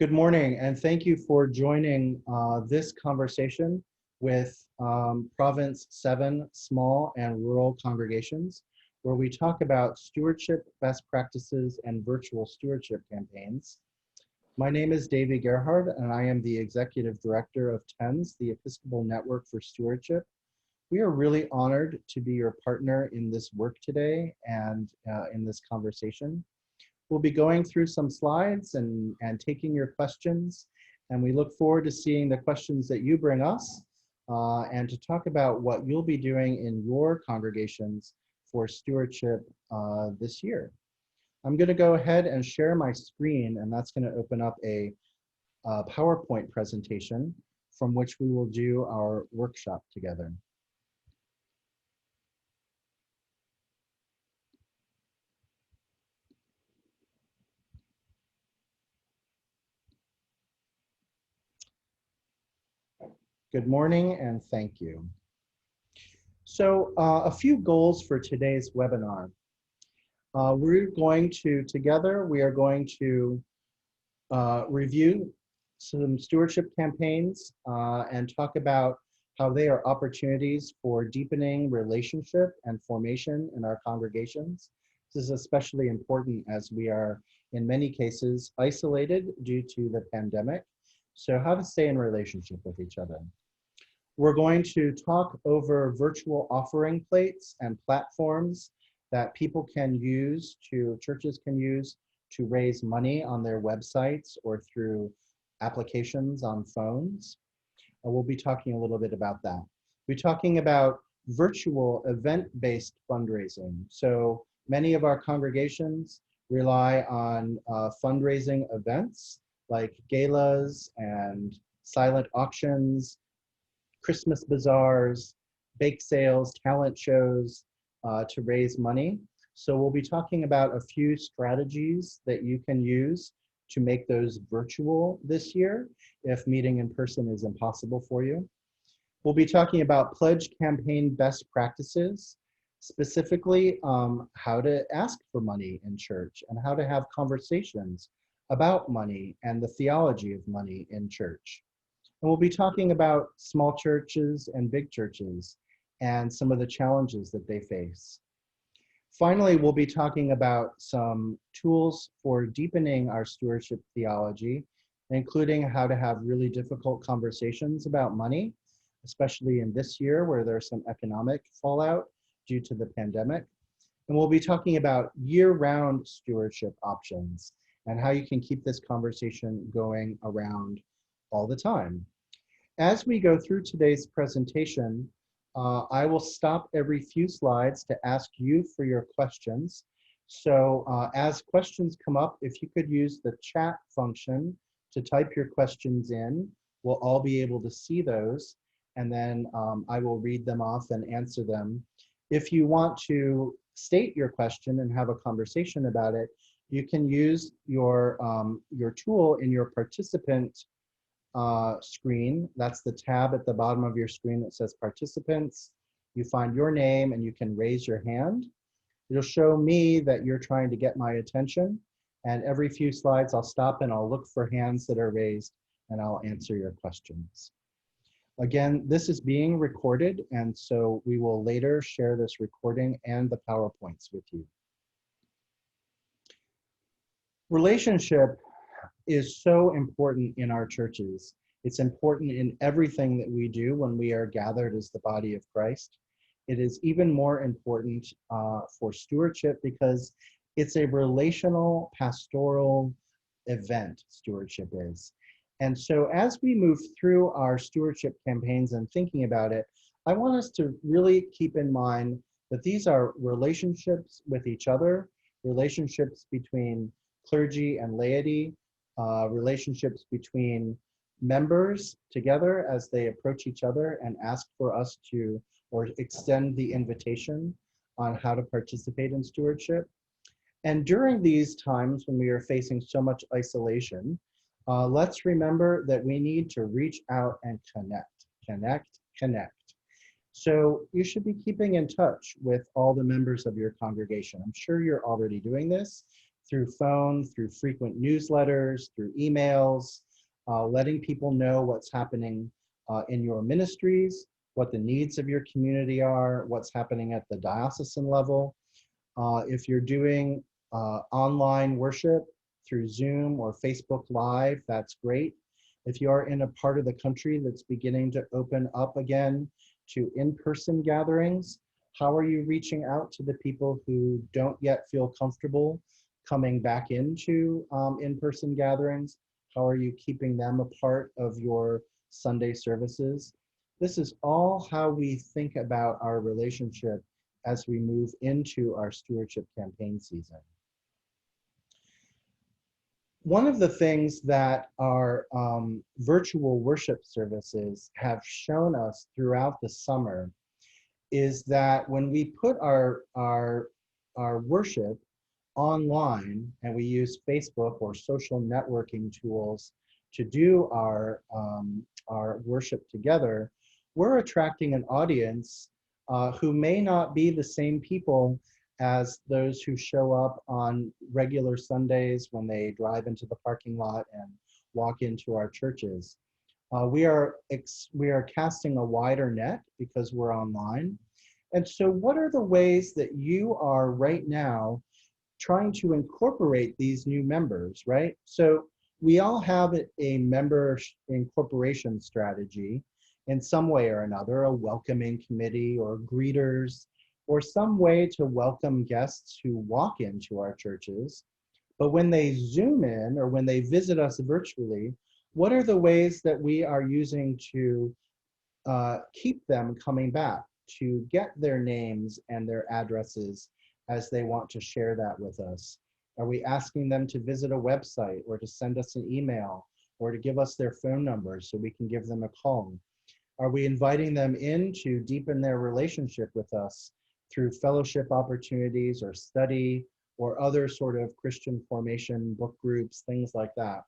Good morning, and thank you for joining this conversation with Province 7 small and rural congregations, where we talk about stewardship, best practices, and virtual stewardship campaigns. My name is Davey Gerhard, and I am the Executive Director of TENS, the Episcopal Network for Stewardship. We are really honored to be your partner in this work today and in this conversation. We'll be going through some slides and taking your questions, and we look forward to seeing the questions that you bring us and to talk about what you'll be doing in your congregations for stewardship this year. I'm going to go ahead and share my screen, and that's going to open up a PowerPoint presentation from which we will do our workshop together. Good morning and thank you. So a few goals for today's webinar. We are going to review some stewardship campaigns and talk about how they are opportunities for deepening relationship and formation in our congregations. This is especially important as we are, in many cases, isolated due to the pandemic. So how to stay in relationship with each other. We're going to talk over virtual offering plates and platforms that people can use churches can use to raise money on their websites or through applications on phones. We'll be talking a little bit about that. We're talking about virtual event-based fundraising. So many of our congregations rely on fundraising events like galas and silent auctions, Christmas bazaars, bake sales, talent shows to raise money. So we'll be talking about a few strategies that you can use to make those virtual this year if meeting in person is impossible for you. We'll be talking about pledge campaign best practices, specifically how to ask for money in church and how to have conversations about money and the theology of money in church. And we'll be talking about small churches and big churches and some of the challenges that they face. Finally, we'll be talking about some tools for deepening our stewardship theology, including how to have really difficult conversations about money, especially in this year where there's some economic fallout due to the pandemic. And we'll be talking about year-round stewardship options and how you can keep this conversation going around all the time. As we go through today's presentation, I will stop every few slides to ask you for your questions. So as questions come up, if you could use the chat function to type your questions in, we'll all be able to see those, and then I will read them off and answer them. If you want to state your question and have a conversation about it, you can use your tool in your participant screen. That's the tab at the bottom of your screen that says participants. You find your name and you can raise your hand. It'll show me that you're trying to get my attention, and every few slides I'll stop and I'll look for hands that are raised and I'll answer your questions. Again, this is being recorded, and so we will later share this recording and the PowerPoints with you. Relationship is so important in our churches. It's important in everything that we do when we are gathered as the body of Christ. It is even more important for stewardship because it's a relational, pastoral event, stewardship is. And so as we move through our stewardship campaigns and thinking about it, I want us to really keep in mind that these are relationships with each other, relationships between clergy and laity, relationships between members together as they approach each other and ask for us to, or extend the invitation on how to participate in stewardship. And during these times when we are facing so much isolation, let's remember that we need to reach out and connect. So you should be keeping in touch with all the members of your congregation. I'm sure you're already doing this through phone, through frequent newsletters, through emails, letting people know what's happening in your ministries, what the needs of your community are, what's happening at the diocesan level. If you're doing online worship through Zoom or Facebook Live, that's great. If you are in a part of the country that's beginning to open up again to in-person gatherings, how are you reaching out to the people who don't yet feel comfortable coming back into in-person gatherings? How are you keeping them a part of your Sunday services? This is all how we think about our relationship as we move into our stewardship campaign season. One of the things that our virtual worship services have shown us throughout the summer is that when we put our worship online and we use Facebook or social networking tools to do our worship together, we're attracting an audience who may not be the same people as those who show up on regular Sundays when they drive into the parking lot and walk into our churches. We are casting a wider net because we're online. And so what are the ways that you are right now trying to incorporate these new members, right? So we all have a member incorporation strategy in some way or another, a welcoming committee or greeters, or some way to welcome guests who walk into our churches. But when they Zoom in or when they visit us virtually, what are the ways that we are using to keep them coming back, to get their names and their addresses as they want to share that with us? Are we asking them to visit a website or to send us an email or to give us their phone numbers so we can give them a call? Are we inviting them in to deepen their relationship with us through fellowship opportunities or study or other sort of Christian formation book groups, things like that?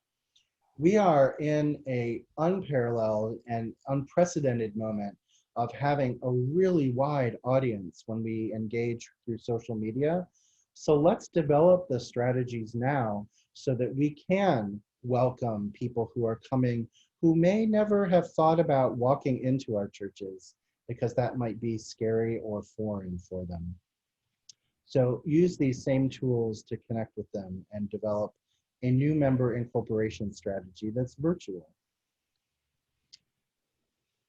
We are in an unparalleled and unprecedented moment of having a really wide audience when we engage through social media. So let's develop the strategies now so that we can welcome people who are coming who may never have thought about walking into our churches because that might be scary or foreign for them. So use these same tools to connect with them and develop a new member incorporation strategy that's virtual.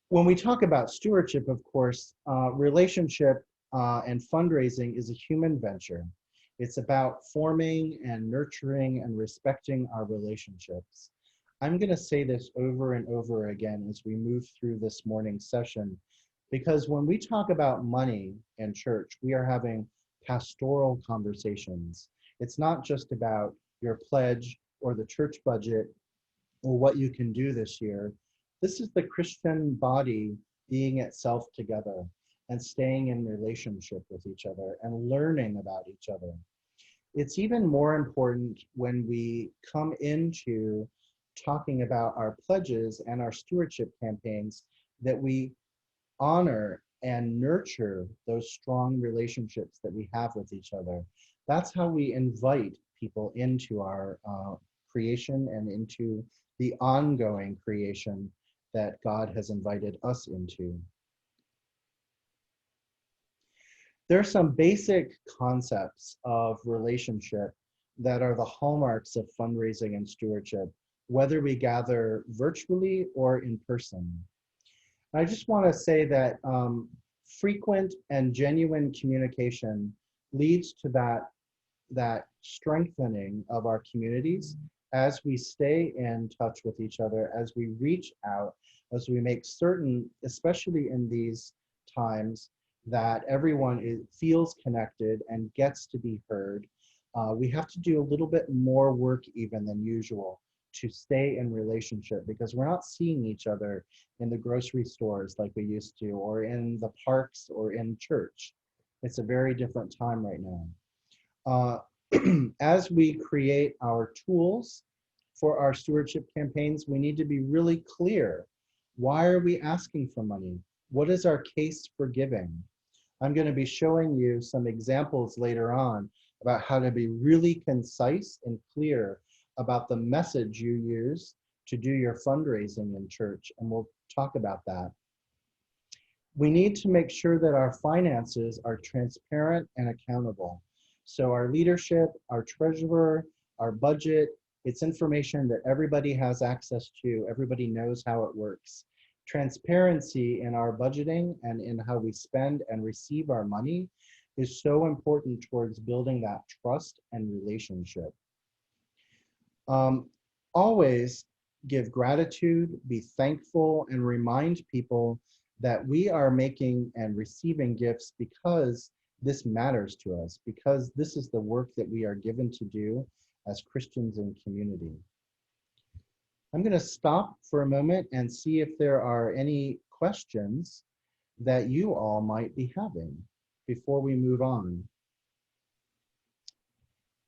When we talk about stewardship, of course, relationship and fundraising is a human venture. It's about forming and nurturing and respecting our relationships. I'm going to say this over and over again as we move through this morning's session, because when we talk about money in church, we are having pastoral conversations. It's not just about your pledge or the church budget or what you can do this year. This is the Christian body being itself together and staying in relationship with each other and learning about each other. It's even more important when we come into talking about our pledges and our stewardship campaigns that we honor and nurture those strong relationships that we have with each other. That's how we invite people into our creation and into the ongoing creation that God has invited us into. There are some basic concepts of relationship that are the hallmarks of fundraising and stewardship, whether we gather virtually or in person. I just want to say that frequent and genuine communication leads to that strengthening of our communities as we stay in touch with each other, as we reach out, as we make certain, especially in these times, that everyone feels connected and gets to be heard. We have to do a little bit more work even than usual to stay in relationship because we're not seeing each other in the grocery stores like we used to, or in the parks or in church. It's a very different time right now. As we create our tools for our stewardship campaigns, we need to be really clear. Why are we asking for money? What is our case for giving? I'm going to be showing you some examples later on about how to be really concise and clear about the message you use to do your fundraising in church, and we'll talk about that. We need to make sure that our finances are transparent and accountable. So our leadership, our treasurer, our budget, it's information that everybody has access to, everybody knows how it works. Transparency in our budgeting and in how we spend and receive our money is so important towards building that trust and relationship. Always give gratitude, be thankful, and remind people that we are making and receiving gifts because this matters to us, because this is the work that we are given to do as Christians in community. I'm going to stop for a moment and see if there are any questions that you all might be having before we move on.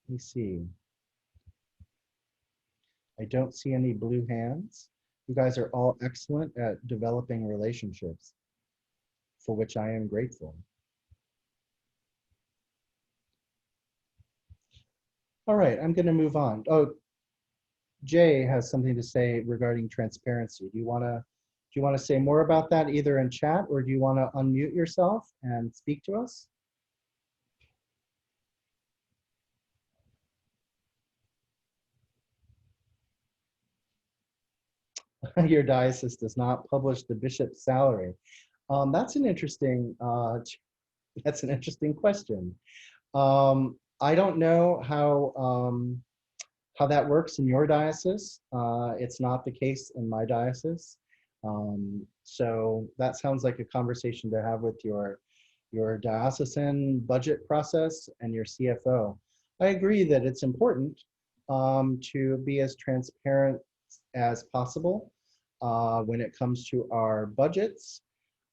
Let me see. I don't see any blue hands. You guys are all excellent at developing relationships, for which I am grateful. All right, I'm going to move on. Oh, Jay has something to say regarding transparency. Do you want to say more about that either in chat, or do you want to unmute yourself and speak to us? Your diocese does not publish the bishop's salary. That's an interesting question. I don't know how that works in your diocese. It's not the case in my diocese. So that sounds like a conversation to have with your diocesan budget process and your CFO. I agree that it's important to be as transparent as possible when it comes to our budgets.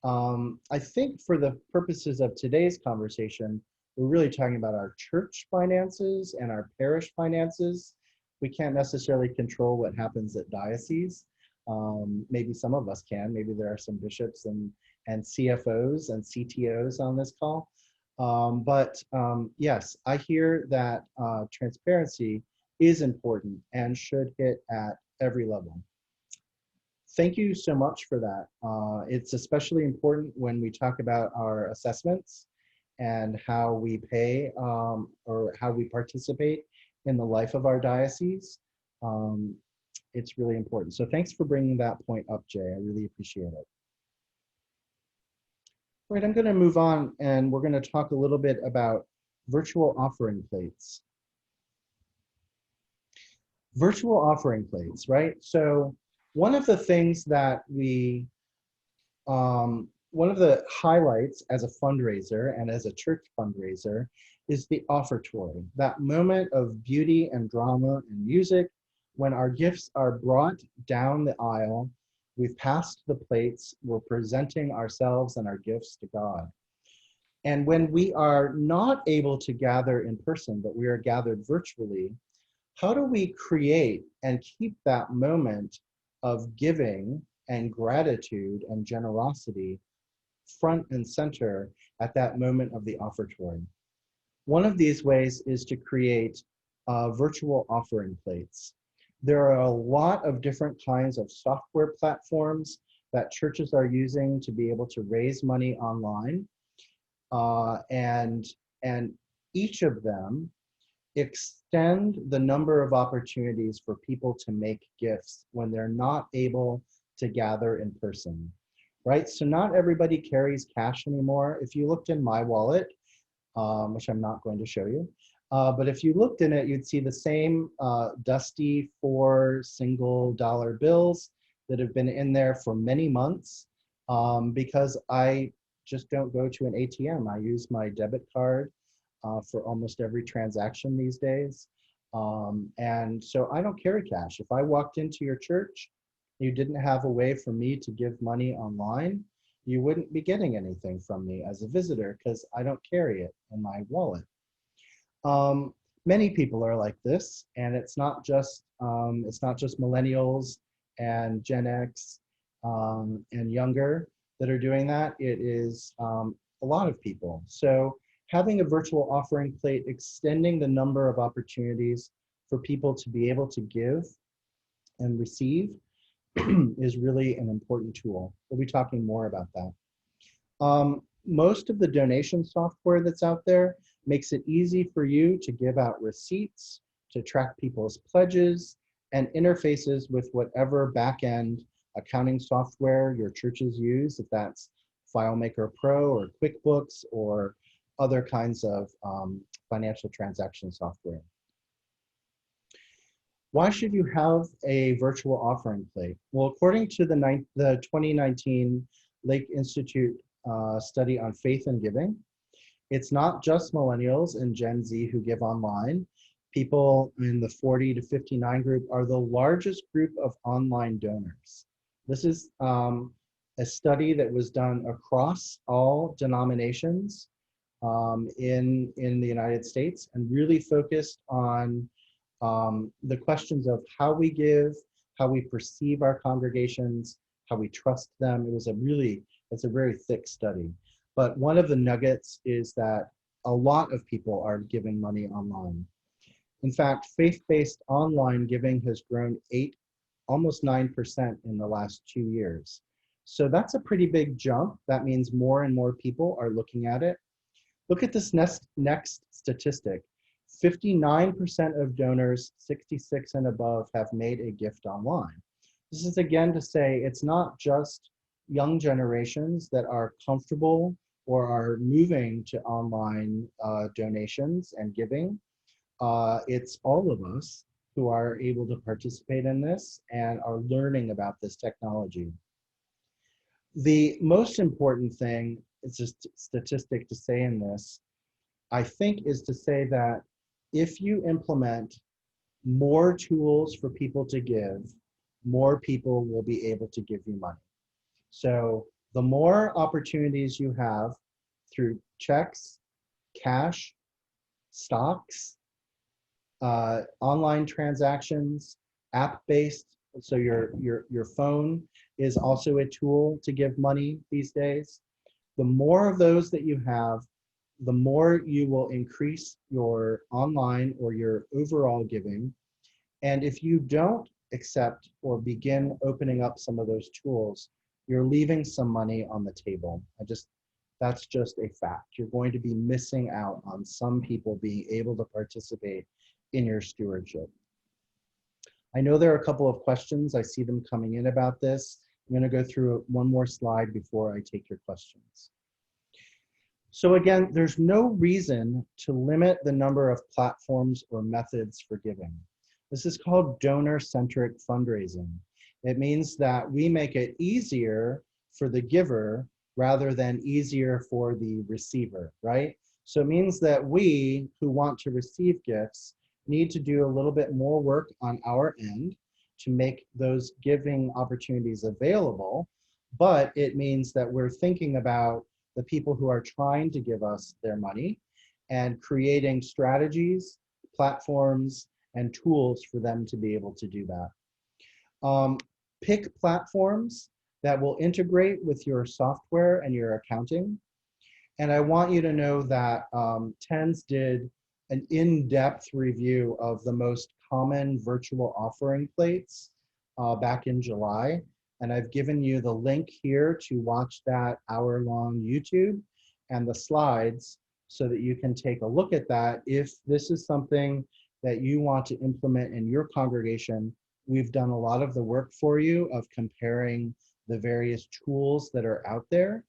I think for the purposes of today's conversation, we're really talking about our church finances and our parish finances. We can't necessarily control what happens at dioceses. Maybe some of us can. Maybe there are some bishops and CFOs and CTOs on this call. But yes, I hear that transparency is important and should hit at every level. Thank you so much for that. It's especially important when we talk about our assessments and how we pay or how we participate in the life of our diocese. It's really important. So thanks for bringing that point up, Jay. I really appreciate it. All right, I'm going to move on, and we're going to talk a little bit about virtual offering plates. Virtual offering plates, right? So one of the things that one of the highlights as a fundraiser and as a church fundraiser is the offertory, that moment of beauty and drama and music when our gifts are brought down the aisle. We've passed the plates, we're presenting ourselves and our gifts to God. And when we are not able to gather in person, but we are gathered virtually, how do we create and keep that moment of giving and gratitude and generosity front and center at that moment of the offertory? One of these ways is to create virtual offering plates. There are a lot of different kinds of software platforms that churches are using to be able to raise money online. And each of them extend the number of opportunities for people to make gifts when they're not able to gather in person, right? So not everybody carries cash anymore. If you looked in my wallet, which I'm not going to show you, but if you looked in it, you'd see the same dusty 4 single dollar bills that have been in there for many months because I just don't go to an ATM. I use my debit card for almost every transaction these days. And so I don't carry cash. If I walked into your church, you didn't have a way for me to give money online, you wouldn't be getting anything from me as a visitor because I don't carry it in my wallet. Many people are like this, and it's not just millennials and Gen X and younger that are doing that. It is a lot of people. So having a virtual offering plate, extending the number of opportunities for people to be able to give and receive is really an important tool. We'll be talking more about that. Most of the donation software that's out there makes it easy for you to give out receipts, to track people's pledges, and interfaces with whatever back-end accounting software your churches use, if that's FileMaker Pro or QuickBooks or other kinds of financial transaction software. Why should you have a virtual offering plate? Well, according to the 2019 Lake Institute study on faith and giving, it's not just millennials and Gen Z who give online. People in the 40 to 59 group are the largest group of online donors. This is a study that was done across all denominations in the United States and really focused on the questions of how we give, how we perceive our congregations, how we trust them. It's a very thick study. But one of the nuggets is that a lot of people are giving money online. In fact, faith-based online giving has grown almost 9% in the last 2 years. So that's a pretty big jump. That means more and more people are looking at it. Look at this next statistic. 59% of donors 66 and above have made a gift online. This is again to say it's not just young generations that are comfortable or are moving to online donations and giving. It's all of us who are able to participate in this and are learning about this technology. The most important thing, it's a statistic to say in this, I think, is to say that if you implement more tools for people to give, more people will be able to give you money. So the more opportunities you have through checks, cash, stocks, online transactions, app-based, so your phone is also a tool to give money these days. The more of those that you have, the more you will increase your online or your overall giving. And if you don't accept or begin opening up some of those tools, you're leaving some money on the table. That's just a fact. You're going to be missing out on some people being able to participate in your stewardship. I know there are a couple of questions. I see them coming in about this. I'm going to go through one more slide before I take your questions. So again, there's no reason to limit the number of platforms or methods for giving. This is called donor-centric fundraising. It means that we make it easier for the giver rather than easier for the receiver, right? So it means that we who want to receive gifts need to do a little bit more work on our end to make those giving opportunities available, but it means that we're thinking about the people who are trying to give us their money and creating strategies, platforms, and tools for them to be able to do that. Pick platforms that will integrate with your software and your accounting. And I want you to know that TENS did an in-depth review of the most common virtual offering plates back in July. And I've given you the link here to watch that hour-long YouTube and the slides so that you can take a look at that. If this is something that you want to implement in your congregation, we've done a lot of the work for you of comparing the various tools that are out there.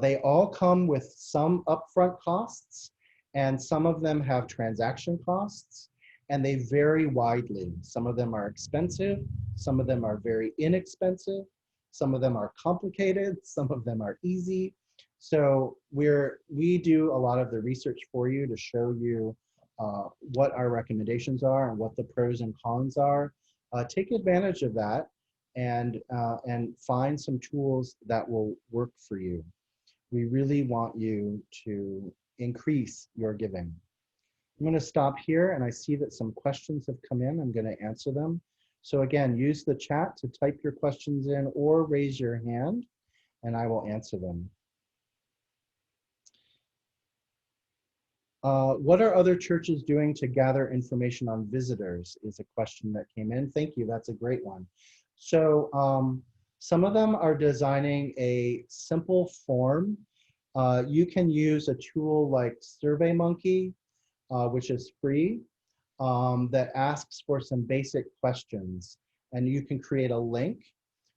They all come with some upfront costs, and some of them have transaction costs, and they vary widely. Some of them are expensive, some of them are very inexpensive, some of them are complicated, some of them are easy. So we do a lot of the research for you to show you what our recommendations are and what the pros and cons are. Take advantage of that and find some tools that will work for you. We really want you to increase your giving. I'm going to stop here, and I see that some questions have come in. I'm going to answer them. So again, use the chat to type your questions in or raise your hand, and I will answer them. What are other churches doing to gather information on visitors is a question that came in. Thank you, that's a great one. So some of them are designing a simple form. You can use a tool like SurveyMonkey, which is free, that asks for some basic questions, and you can create a link.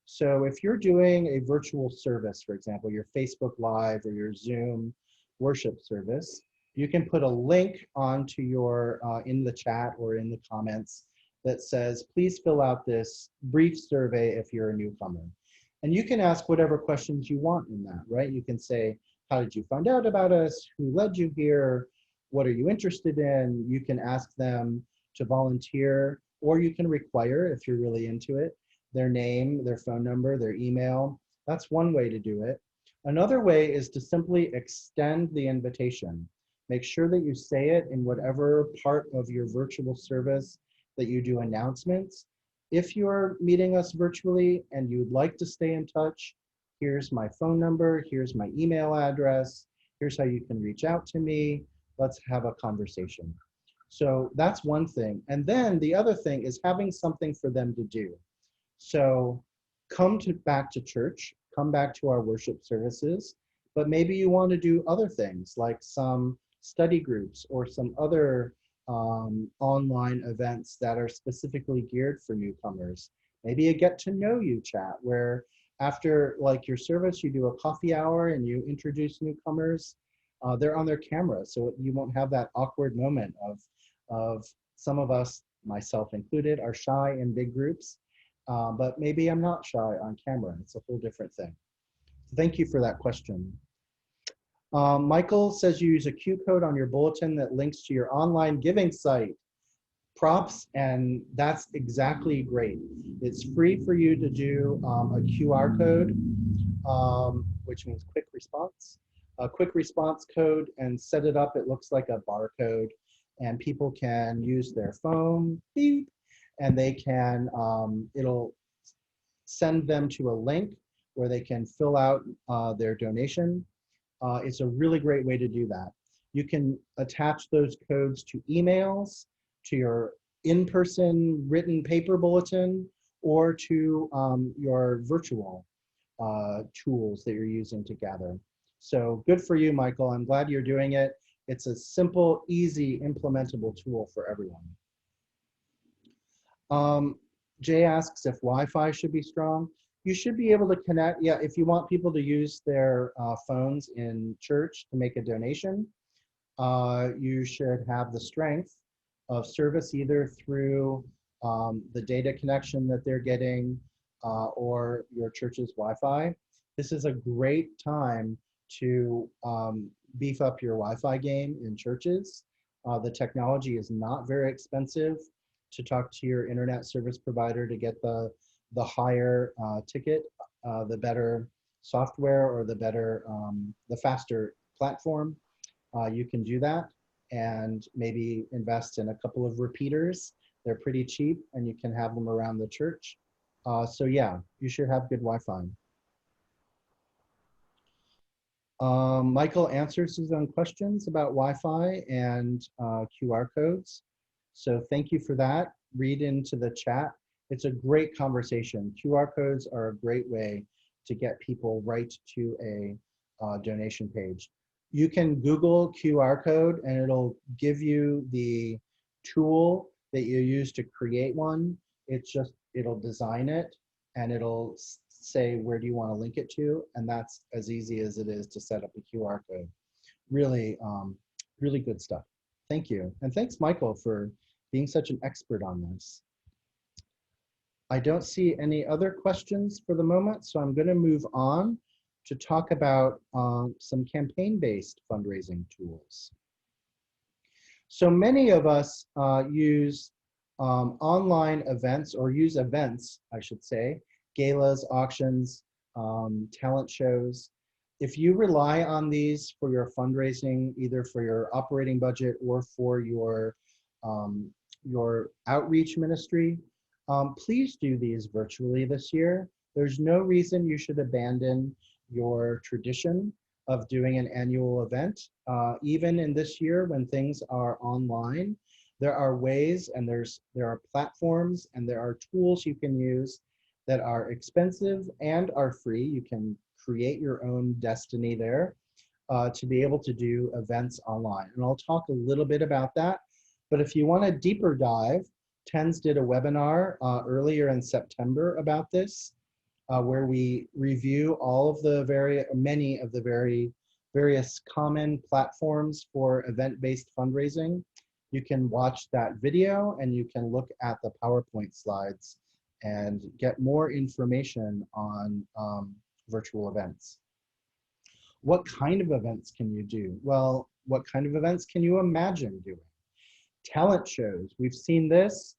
So if you're doing a virtual service, for example, your Facebook Live or your Zoom worship service, you can put a link onto your, in the chat or in the comments that says, please fill out this brief survey if you're a newcomer. And you can ask whatever questions you want in that, right? You can say, how did you find out about us? Who led you here? What are you interested in? You can ask them to volunteer, or you can require, if you're really into it, their name, their phone number, their email. That's one way to do it. Another way is to simply extend the invitation. Make sure that you say it in whatever part of your virtual service that you do announcements. If you're meeting us virtually and you'd like to stay in touch, here's my phone number, here's my email address, here's how you can reach out to me. Let's have a conversation. So that's one thing. And then the other thing is having something for them to do. So come back to church, come back to our worship services, but maybe you want to do other things like some study groups or some other online events that are specifically geared for newcomers. Maybe a get to know you chat where after like your service, you do a coffee hour and you introduce newcomers. They're on their camera, so you won't have that awkward moment of some of us, myself included, are shy in big groups, but maybe I'm not shy on camera. It's a whole different thing. Thank you for that question. Michael says you use a Q code on your bulletin that links to your online giving site. Props, and that's exactly great. It's free for you to do a QR code, which means quick response. A quick response code, and set it up. It looks like a barcode, and people can use their phone, beep, and they can, it'll send them to a link where they can fill out their donation. It's a really great way to do that. You can attach those codes to emails, to your in-person written paper bulletin, or to your virtual tools that you're using to gather. So good for you, Michael. I'm glad you're doing it. It's a simple, easy, implementable tool for everyone. Jay asks if Wi-Fi should be strong. You should be able to connect, yeah, if you want people to use their phones in church to make a donation, you should have the strength of service either through the data connection that they're getting or your church's Wi-Fi. This is a great time to beef up your Wi-Fi game in churches. The technology is not very expensive. To talk to your internet service provider to get the higher ticket, the better software, or the better, the faster platform. You can do that and maybe invest in a couple of repeaters. They're pretty cheap and you can have them around the church. So yeah, you should have good Wi-Fi. Michael answers his own questions about Wi-Fi and QR codes. So thank you for that. Read into the chat. It's a great conversation. QR codes are a great way to get people right to a donation page. You can Google QR code and it'll give you the tool that you use to create one. It's just, it'll design it and it'll say, where do you want to link it to? And that's as easy as it is to set up a QR code. Really, really good stuff. Thank you. And thanks, Michael, for being such an expert on this. I don't see any other questions for the moment, so I'm going to move on to talk about some campaign-based fundraising tools. So many of us use online events, or use events, I should say, galas, auctions, talent shows. If you rely on these for your fundraising, either for your operating budget or for your outreach ministry, please do these virtually this year. There's no reason you should abandon your tradition of doing an annual event. Even in this year when things are online, there are ways and there are platforms and there are tools you can use that are expensive and are free. You can create your own destiny there to be able to do events online. And I'll talk a little bit about that. But if you want a deeper dive, TENS did a webinar earlier in September about this, where we review all of the many of the various common platforms for event-based fundraising. You can watch that video and you can look at the PowerPoint slides and get more information on virtual events. What kind of events can you do? Well, what kind of events can you imagine doing? Talent shows, we've seen this.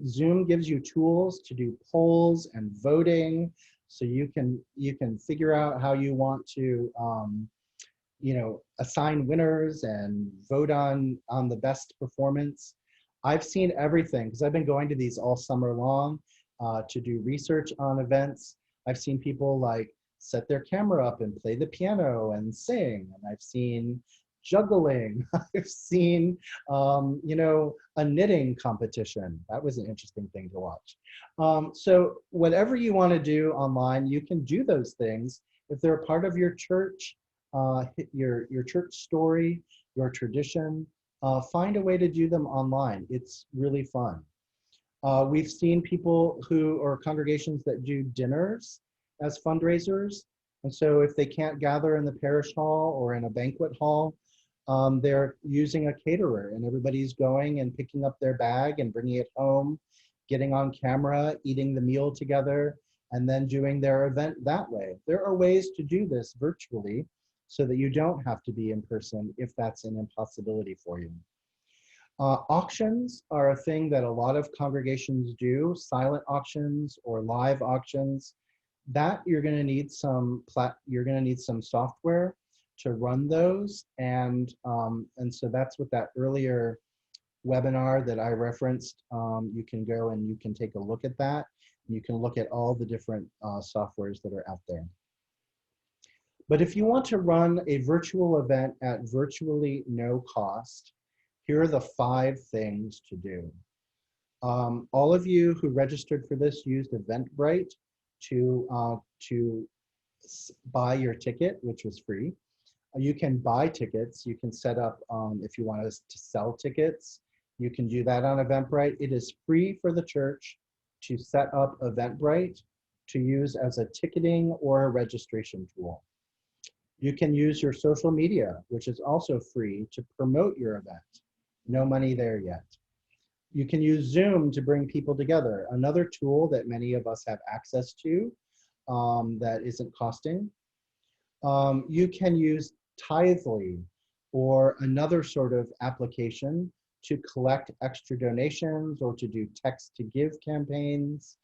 Zoom gives you tools to do polls and voting, so you can figure out how you want to assign winners and vote on the best performance. I've seen everything because I've been going to these all summer long to do research on events. I've seen people like set their camera up and play the piano and sing, and I've seen juggling. I've seen, a knitting competition. That was an interesting thing to watch. So whatever you want to do online, you can do those things. If they're a part of your church, your church story, your tradition, find a way to do them online. It's really fun. We've seen people or congregations that do dinners as fundraisers. And so if they can't gather in the parish hall or in a banquet hall, they're using a caterer, and everybody's going and picking up their bag and bringing it home, getting on camera, eating the meal together, and then doing their event that way. There are ways to do this virtually so that you don't have to be in person if that's an impossibility for you. Auctions are a thing that a lot of congregations do, silent auctions or live auctions. That you're going to need some software to run those, and so that's what that earlier webinar that I referenced. You can go and you can take a look at that. You can look at all the different softwares that are out there. But if you want to run a virtual event at virtually no cost, here are the 5 things to do. All of you who registered for this used Eventbrite to buy your ticket, which was free. You can buy tickets. You can set up, if you want us to sell tickets, you can do that on Eventbrite. It is free for the church to set up Eventbrite to use as a ticketing or a registration tool. You can use your social media, which is also free, to promote your event. No money there yet. You can use Zoom to bring people together. Another tool that many of us have access to that isn't costing. You can use Tithely or another sort of application to collect extra donations or to do text to give campaigns.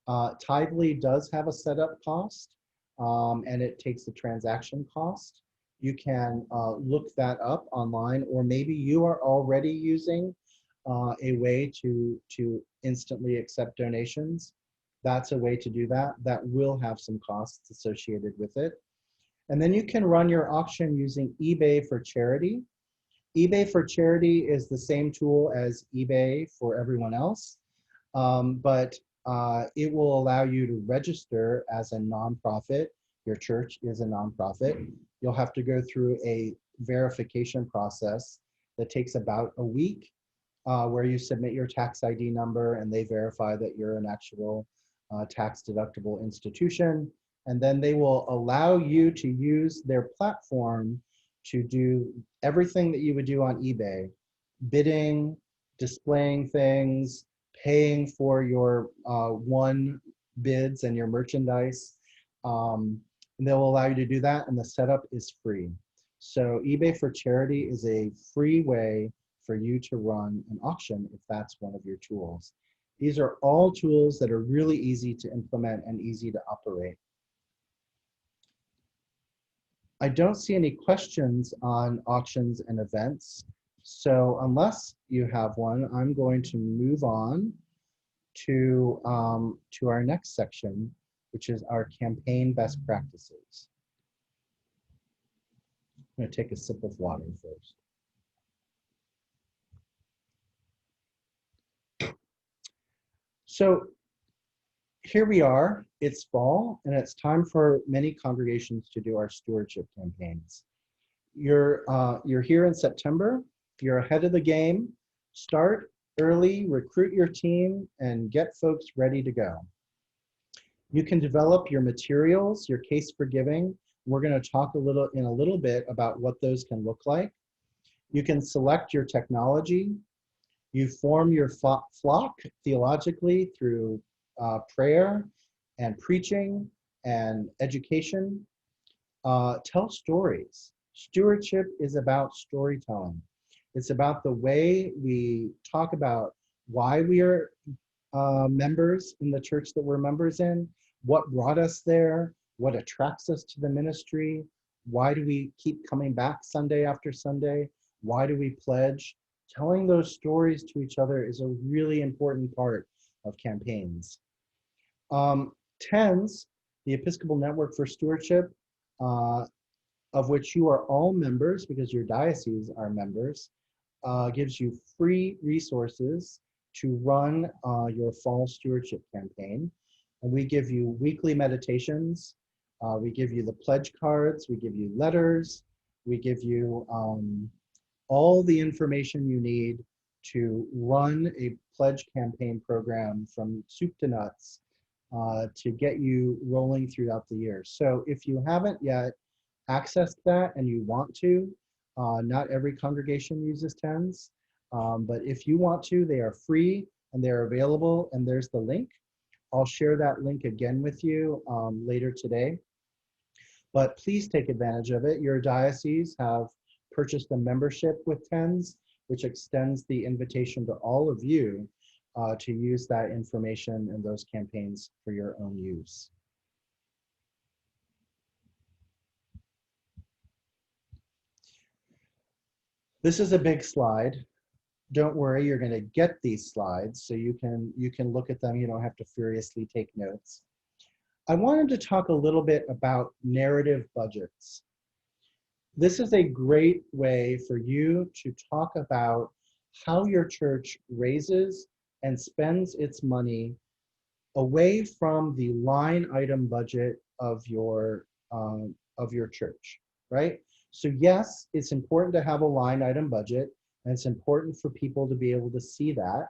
Tithely does have a setup cost and it takes a transaction cost. You can look that up online, or maybe you are already using a way to instantly accept donations. That's a way to do that. That will have some costs associated with it. And then you can run your auction using eBay for charity. eBay for charity is the same tool as eBay for everyone else, but it will allow you to register as a nonprofit. Your church is a nonprofit. You'll have to go through a verification process that takes about a week, where you submit your tax ID number and they verify that you're an actual tax deductible institution. And then they will allow you to use their platform to do everything that you would do on eBay: bidding, displaying things, paying for your won bids and your merchandise. And they'll allow you to do that, and the setup is free. So eBay for charity is a free way for you to run an auction if that's one of your tools. These are all tools that are really easy to implement and easy to operate. I don't see any questions on auctions and events. So unless you have one, I'm going to move on to our next section, which is our campaign best practices. I'm going to take a sip of water first. So here we are, it's fall, and it's time for many congregations to do our stewardship campaigns. You're here in September. You're ahead of the game. Start early, recruit your team, and get folks ready to go. You can develop your materials, your case for giving. We're going to talk in a little bit about what those can look like. You can select your technology. You form your flock theologically through prayer and preaching and education. Tell stories. Stewardship is about storytelling. It's about the way we talk about why we are members in the church that we're members in, what brought us there, what attracts us to the ministry, why do we keep coming back Sunday after Sunday, why do we pledge. Telling those stories to each other is a really important part of campaigns. TENS, the Episcopal Network for Stewardship, of which you are all members because your dioceses are members, gives you free resources to run your fall stewardship campaign. And we give you weekly meditations. We give you the pledge cards. We give you letters. We give you all the information you need to run a pledge campaign program from soup to nuts to get you rolling throughout the year. So if you haven't yet accessed that and you want to, not every congregation uses TENS, but if you want to, they are free and they're available, and there's the link. I'll share that link again with you later today. But please take advantage of it. Your dioceses have purchased a membership with TENS, which extends the invitation to all of you to use that information and those campaigns for your own use. This is a big slide. Don't worry, you're going to get these slides so you can look at them. You don't have to furiously take notes. I wanted to talk a little bit about narrative budgets. This is a great way for you to talk about how your church raises and spends its money away from the line item budget of your church, right? So yes, it's important to have a line item budget, and it's important for people to be able to see that.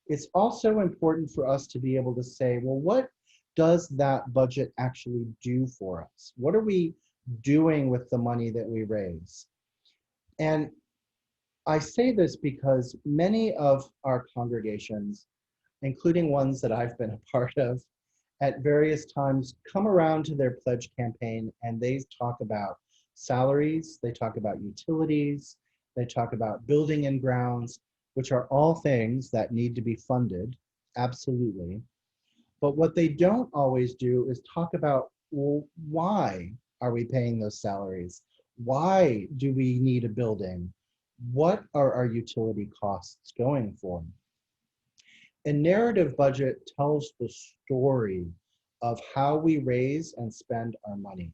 It's also important for us to be able to say, well, what does that budget actually do for us? What are we doing with the money that we raise? And I say this because many of our congregations, including ones that I've been a part of, at various times come around to their pledge campaign and they talk about salaries, they talk about utilities, they talk about building and grounds, which are all things that need to be funded, absolutely. But what they don't always do is talk about, well, why are we paying those salaries? Why do we need a building? What are our utility costs going for? A narrative budget tells the story of how we raise and spend our money.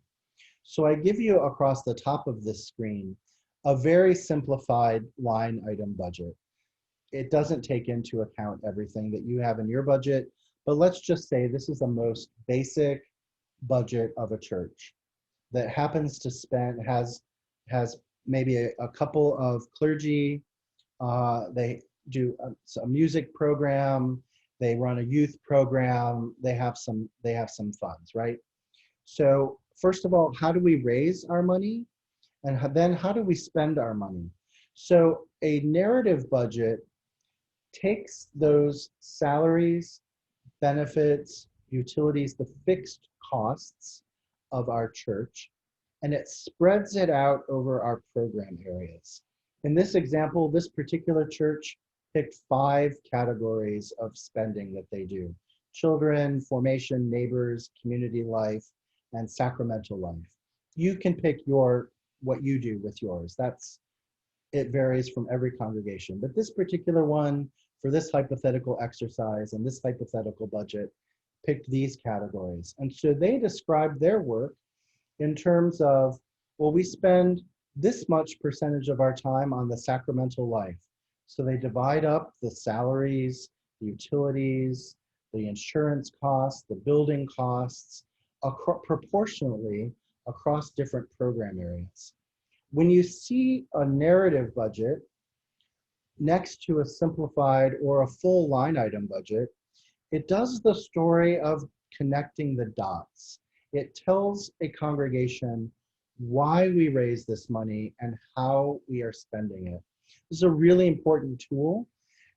So I give you across the top of this screen a very simplified line item budget. It doesn't take into account everything that you have in your budget, but let's just say this is the most basic budget of a church that happens to spend, has maybe a couple of clergy, they do a music program, they run a youth program, they have some funds, right? So first of all, how do we raise our money? And then how do we spend our money? So a narrative budget takes those salaries, benefits, utilities, the fixed costs of our church, and it spreads it out over our program areas. In this example, this particular church picked 5 categories of spending that they do: children, formation, neighbors, community life, and sacramental life. You can pick what you do with yours. It varies from every congregation, but this particular one, for this hypothetical exercise and this hypothetical budget, picked these categories. And so they described their work in terms of, well, we spend this much percentage of our time on the sacramental life. So they divide up the salaries, the utilities, the insurance costs, the building costs, proportionally across different program areas. When you see a narrative budget next to a simplified or a full line item budget, it does the story of connecting the dots. It tells a congregation why we raise this money and how we are spending it. This is a really important tool,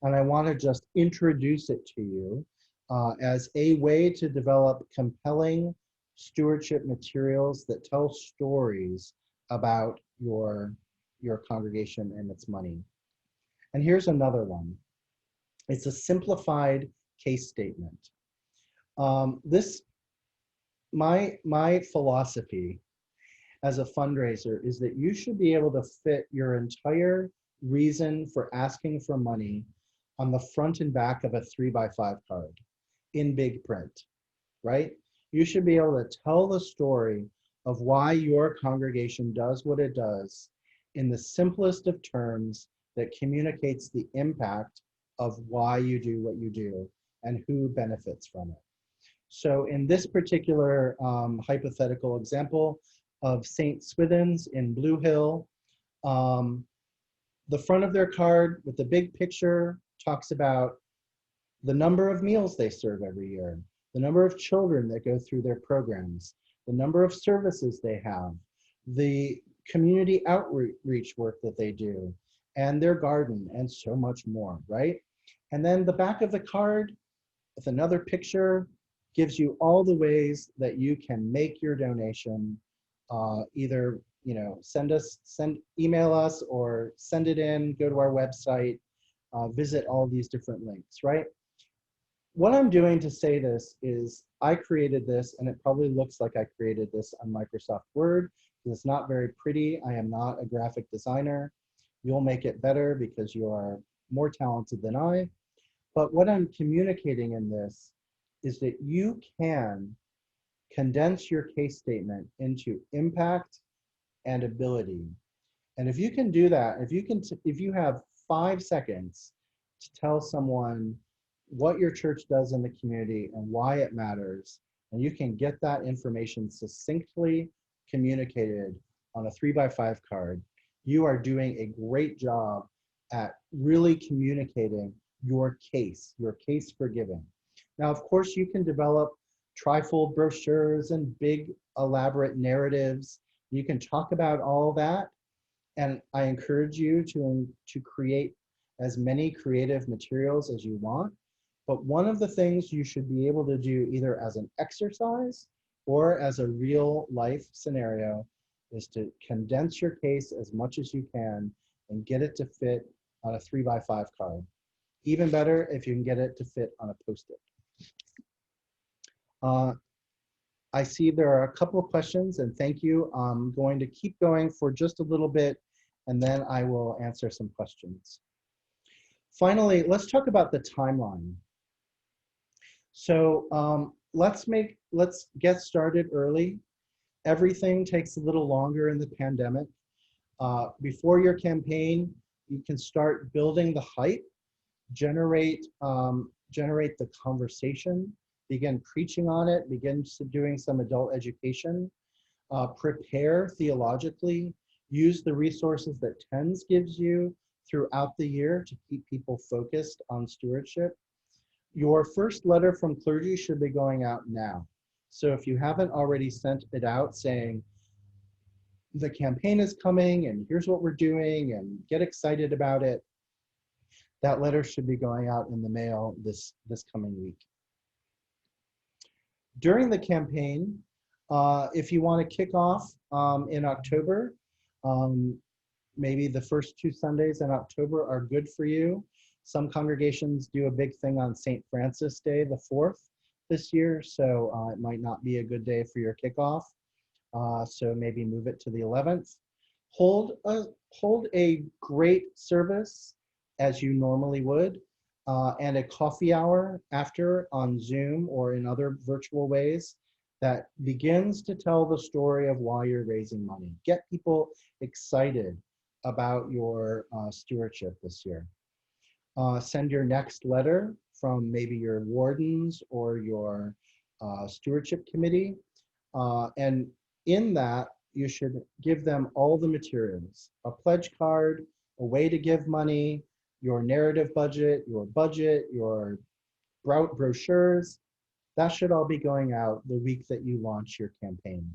and I want to just introduce it to you as a way to develop compelling stewardship materials that tell stories about your congregation and its money. And here's another one. It's a simplified case statement. My philosophy as a fundraiser is that you should be able to fit your entire reason for asking for money on the front and back of a 3x5 card in big print, right? You should be able to tell the story of why your congregation does what it does in the simplest of terms that communicates the impact of why you do what you do and who benefits from it. So in this particular hypothetical example of St. Swithin's in Blue Hill, the front of their card with the big picture talks about the number of meals they serve every year, the number of children that go through their programs, the number of services they have, the community outreach work that they do, and their garden, and so much more, right? And then the back of the card with another picture gives you all the ways that you can make your donation, either email us or send it in, go to our website, visit all these different links, right? What I'm doing to say this is I created this, and it probably looks like I created this on Microsoft Word, because it's not very pretty. I am not a graphic designer. You'll make it better because you are more talented than I. But what I'm communicating in this is that you can condense your case statement into impact and ability. And if you can do that, if you have 5 seconds to tell someone what your church does in the community and why it matters, and you can get that information succinctly communicated on a 3x5 card, you are doing a great job at really communicating your case for giving. Now, of course, you can develop trifold brochures and big elaborate narratives. You can talk about all that, and I encourage you to create as many creative materials as you want. But one of the things you should be able to do either as an exercise or as a real life scenario is to condense your case as much as you can and get it to fit on a 3x5 card. Even better if you can get it to fit on a Post-it. I see there are a couple of questions, and thank you. I'm going to keep going for just a little bit, and then I will answer some questions. Finally, let's talk about the timeline. So let's get started early. Everything takes a little longer in the pandemic. Before your campaign, you can start building the hype, generate the conversation, begin preaching on it, begin doing some adult education, prepare theologically, use the resources that TENS gives you throughout the year to keep people focused on stewardship. Your first letter from clergy should be going out now. So if you haven't already sent it out saying, the campaign is coming and here's what we're doing and get excited about it, that letter should be going out in the mail this coming week. During the campaign, if you want to kick off in October, maybe the first 2 Sundays in October are good for you. Some congregations do a big thing on St. Francis Day, the 4th this year, so it might not be a good day for your kickoff. So maybe move it to the 11th. Hold a great service as you normally would, and a coffee hour after on Zoom or in other virtual ways. that begins to tell the story of why you're raising money. Get people excited about your stewardship this year. Send your next letter from maybe your wardens or your stewardship committee. And in that, you should give them all the materials, a pledge card, a way to give money, your narrative budget, your brochures. That should all be going out the week that you launch your campaign.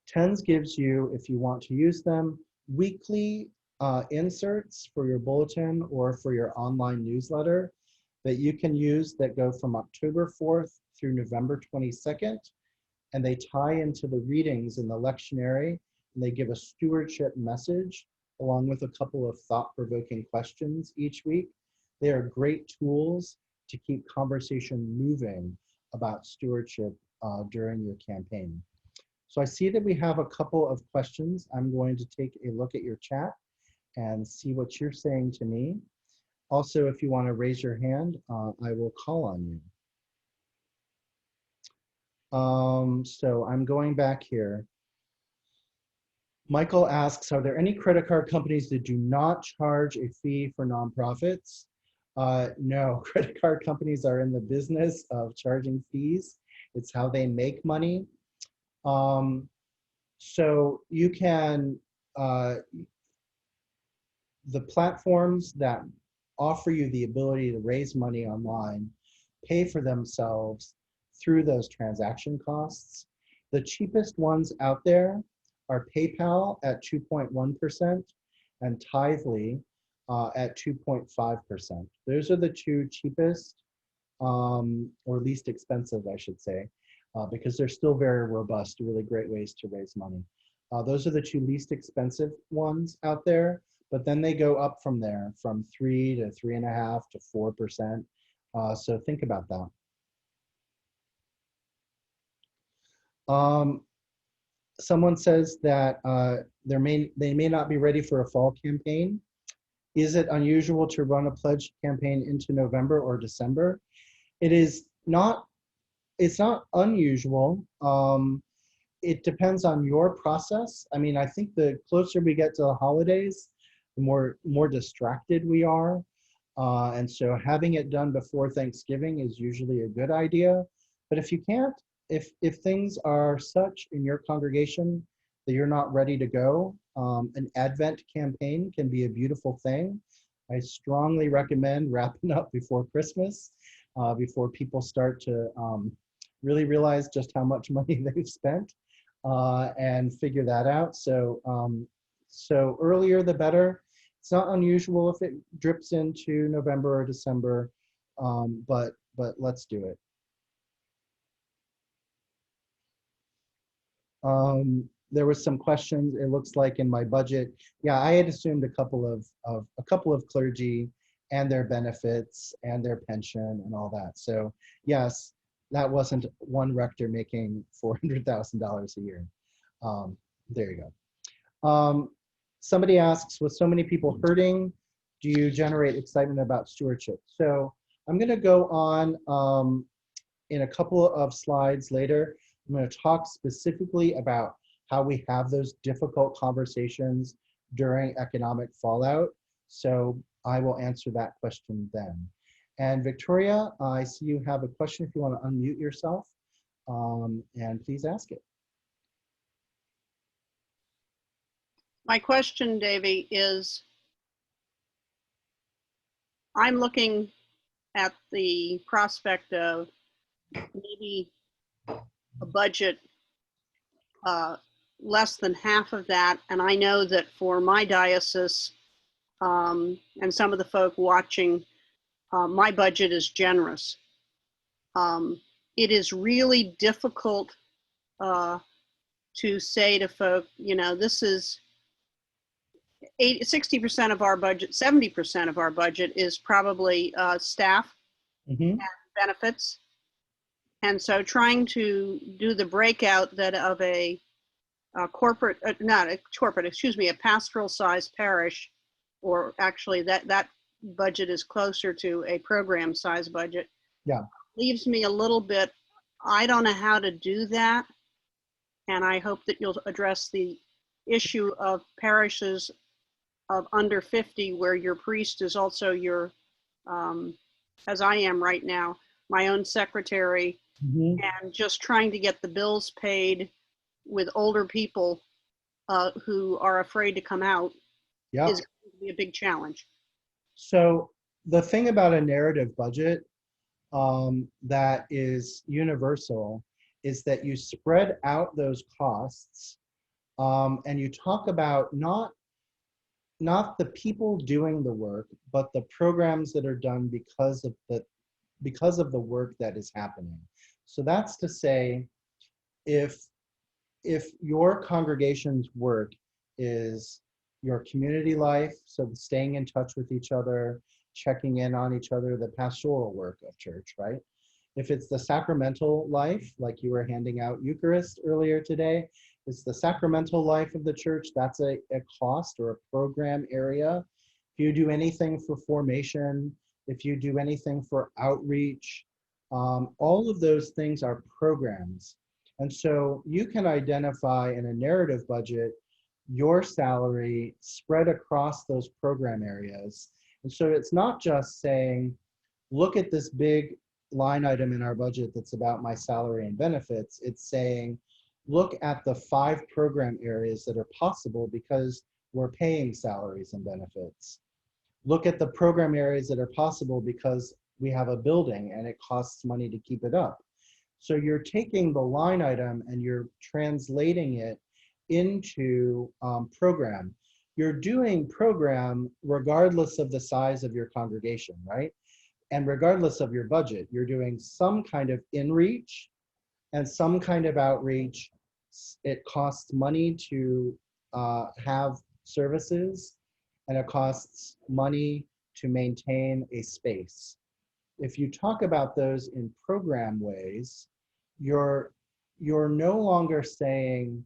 TENS gives you, if you want to use them, weekly inserts for your bulletin or for your online newsletter that you can use that go from October 4th through November 22nd. And they tie into the readings in the lectionary, and they give a stewardship message along with a couple of thought-provoking questions each week. They are great tools to keep conversation moving about stewardship during your campaign. So I see that we have a couple of questions. I'm going to take a look at your chat and see what you're saying to me. Also, if you want to raise your hand, I will call on you. So I'm going back here. Michael asks, are there any credit card companies that do not charge a fee for nonprofits? No, credit card companies are in the business of charging fees. It's how they make money. So you can, the platforms that offer you the ability to raise money online pay for themselves through those transaction costs. The cheapest ones out there are PayPal at 2.1% and Tithely at 2.5%. Those are the two cheapest or least expensive, I should say, because they're still very robust, really great ways to raise money. Those are the two least expensive ones out there, but then they go up from there, from 3 to 3.5 to 4%. So think about that. Someone says that they may not be ready for a fall campaign. Is it unusual to run a pledge campaign into November or December? It's not unusual. It depends on your process. I mean, I think the closer we get to the holidays, the more distracted we are. And so having it done before Thanksgiving is usually a good idea. But if you can't, if things are such in your congregation that you're not ready to go, an Advent campaign can be a beautiful thing. I strongly recommend wrapping up before Christmas, before people start to really realize just how much money they've spent and figure that out. So, so earlier the better. It's not unusual if it drips into November or December, but let's do it. There was some questions, it looks like, in my budget. Yeah, I had assumed a couple of clergy and their benefits and their pension and all that. So yes, that wasn't one rector making $400,000 a year. There you go. Somebody asks, with so many people hurting, do you generate excitement about stewardship? So I'm going to go on in a couple of slides later. I'm going to talk specifically about how we have those difficult conversations during economic fallout. So I will answer that question then. And Victoria, I see you have a question if you want to unmute yourself, and please ask it. My question, Davey, is I'm looking at the prospect of maybe a budget less than half of that. And I know that for my diocese and some of the folk watching, my budget is generous. It is really difficult to say to folk, you know, this is 60% of our budget, 70% of our budget is probably staff and benefits. And so trying to do the breakout that of a corporate, not a corporate, excuse me, a pastoral size parish, or actually that budget is closer to a program size budget. Yeah. Leaves me a little bit I don't know how to do that. And I hope that you'll address the issue of parishes of under 50 where your priest is also your, as I am right now, my own secretary, and just trying to get the bills paid with older people who are afraid to come out is going to be a big challenge. So the thing about a narrative budget that is universal is that you spread out those costs and you talk about not the people doing the work, but the programs that are done because of the work that is happening. So that's to say, if your congregation's work is your community life, so staying in touch with each other, checking in on each other, the pastoral work of church, right? If it's the sacramental life, like you were handing out Eucharist earlier today, it's the sacramental life of the church, that's a cost or a program area. If you do anything for formation, if you do anything for outreach, all of those things are programs. And so you can identify in a narrative budget your salary spread across those program areas. And so it's not just saying, look at this big line item in our budget that's about my salary and benefits. It's saying, look at the 5 program areas that are possible because we're paying salaries and benefits. Look at the program areas that are possible because we have a building and it costs money to keep it up. So you're taking the line item and you're translating it into program. You're doing program regardless of the size of your congregation, right? And regardless of your budget, you're doing some kind of in-reach and some kind of outreach. It costs money to have services, and it costs money to maintain a space. If you talk about those in program ways, you're no longer saying,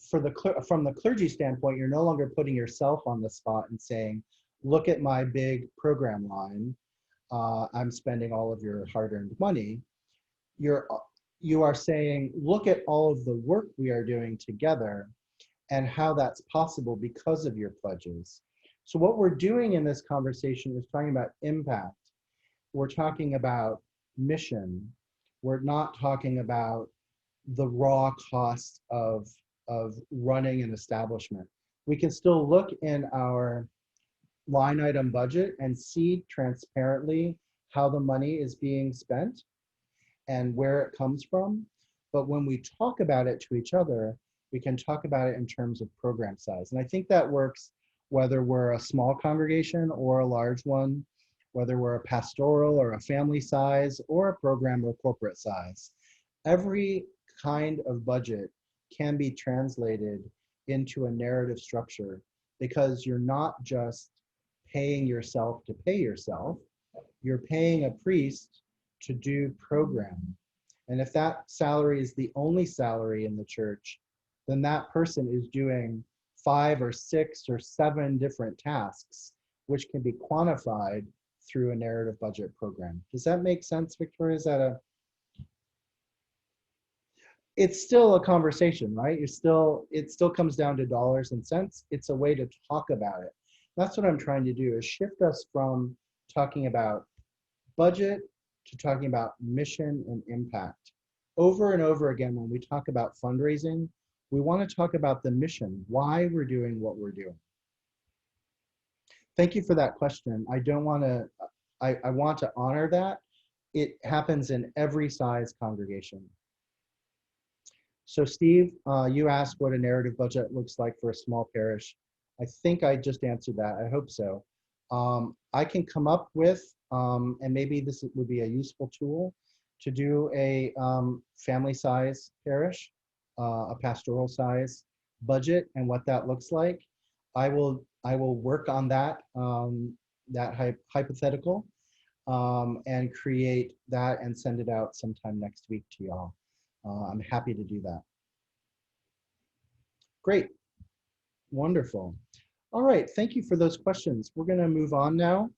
from the clergy standpoint, you're no longer putting yourself on the spot and saying, look at my big program line, I'm spending all of your hard-earned money. You are saying, look at all of the work we are doing together and how that's possible because of your pledges. So what we're doing in this conversation is talking about impact. We're talking about mission. We're not talking about the raw cost of running an establishment. We can still look in our line item budget and see transparently how the money is being spent and where it comes from. But when we talk about it to each other, we can talk about it in terms of program size. And I think that works whether we're a small congregation or a large one, whether we're a pastoral or a family size or a program or corporate size. Every kind of budget can be translated into a narrative structure because you're not just paying yourself to pay yourself, you're paying a priest to do program. And if that salary is the only salary in the church, then that person is doing 5 or 6 or 7 different tasks, which can be quantified through a narrative budget program. Does that make sense, Victoria? It's still a conversation, right? It still comes down to dollars and cents. It's a way to talk about it. That's what I'm trying to do, is shift us from talking about budget to talking about mission and impact. Over and over again, when we talk about fundraising, we want to talk about the mission, why we're doing what we're doing. Thank you for that question. I want to honor that. It happens in every size congregation. So Steve, you asked what a narrative budget looks like for a small parish. I think I just answered that. I hope so. I can come up with, and maybe this would be a useful tool, to do a family size parish, a pastoral size budget, and what that looks like. I will work on that, hypothetical, and create that and send it out sometime next week to y'all. I'm happy to do that. Great, wonderful. All right, thank you for those questions. We're gonna move on now.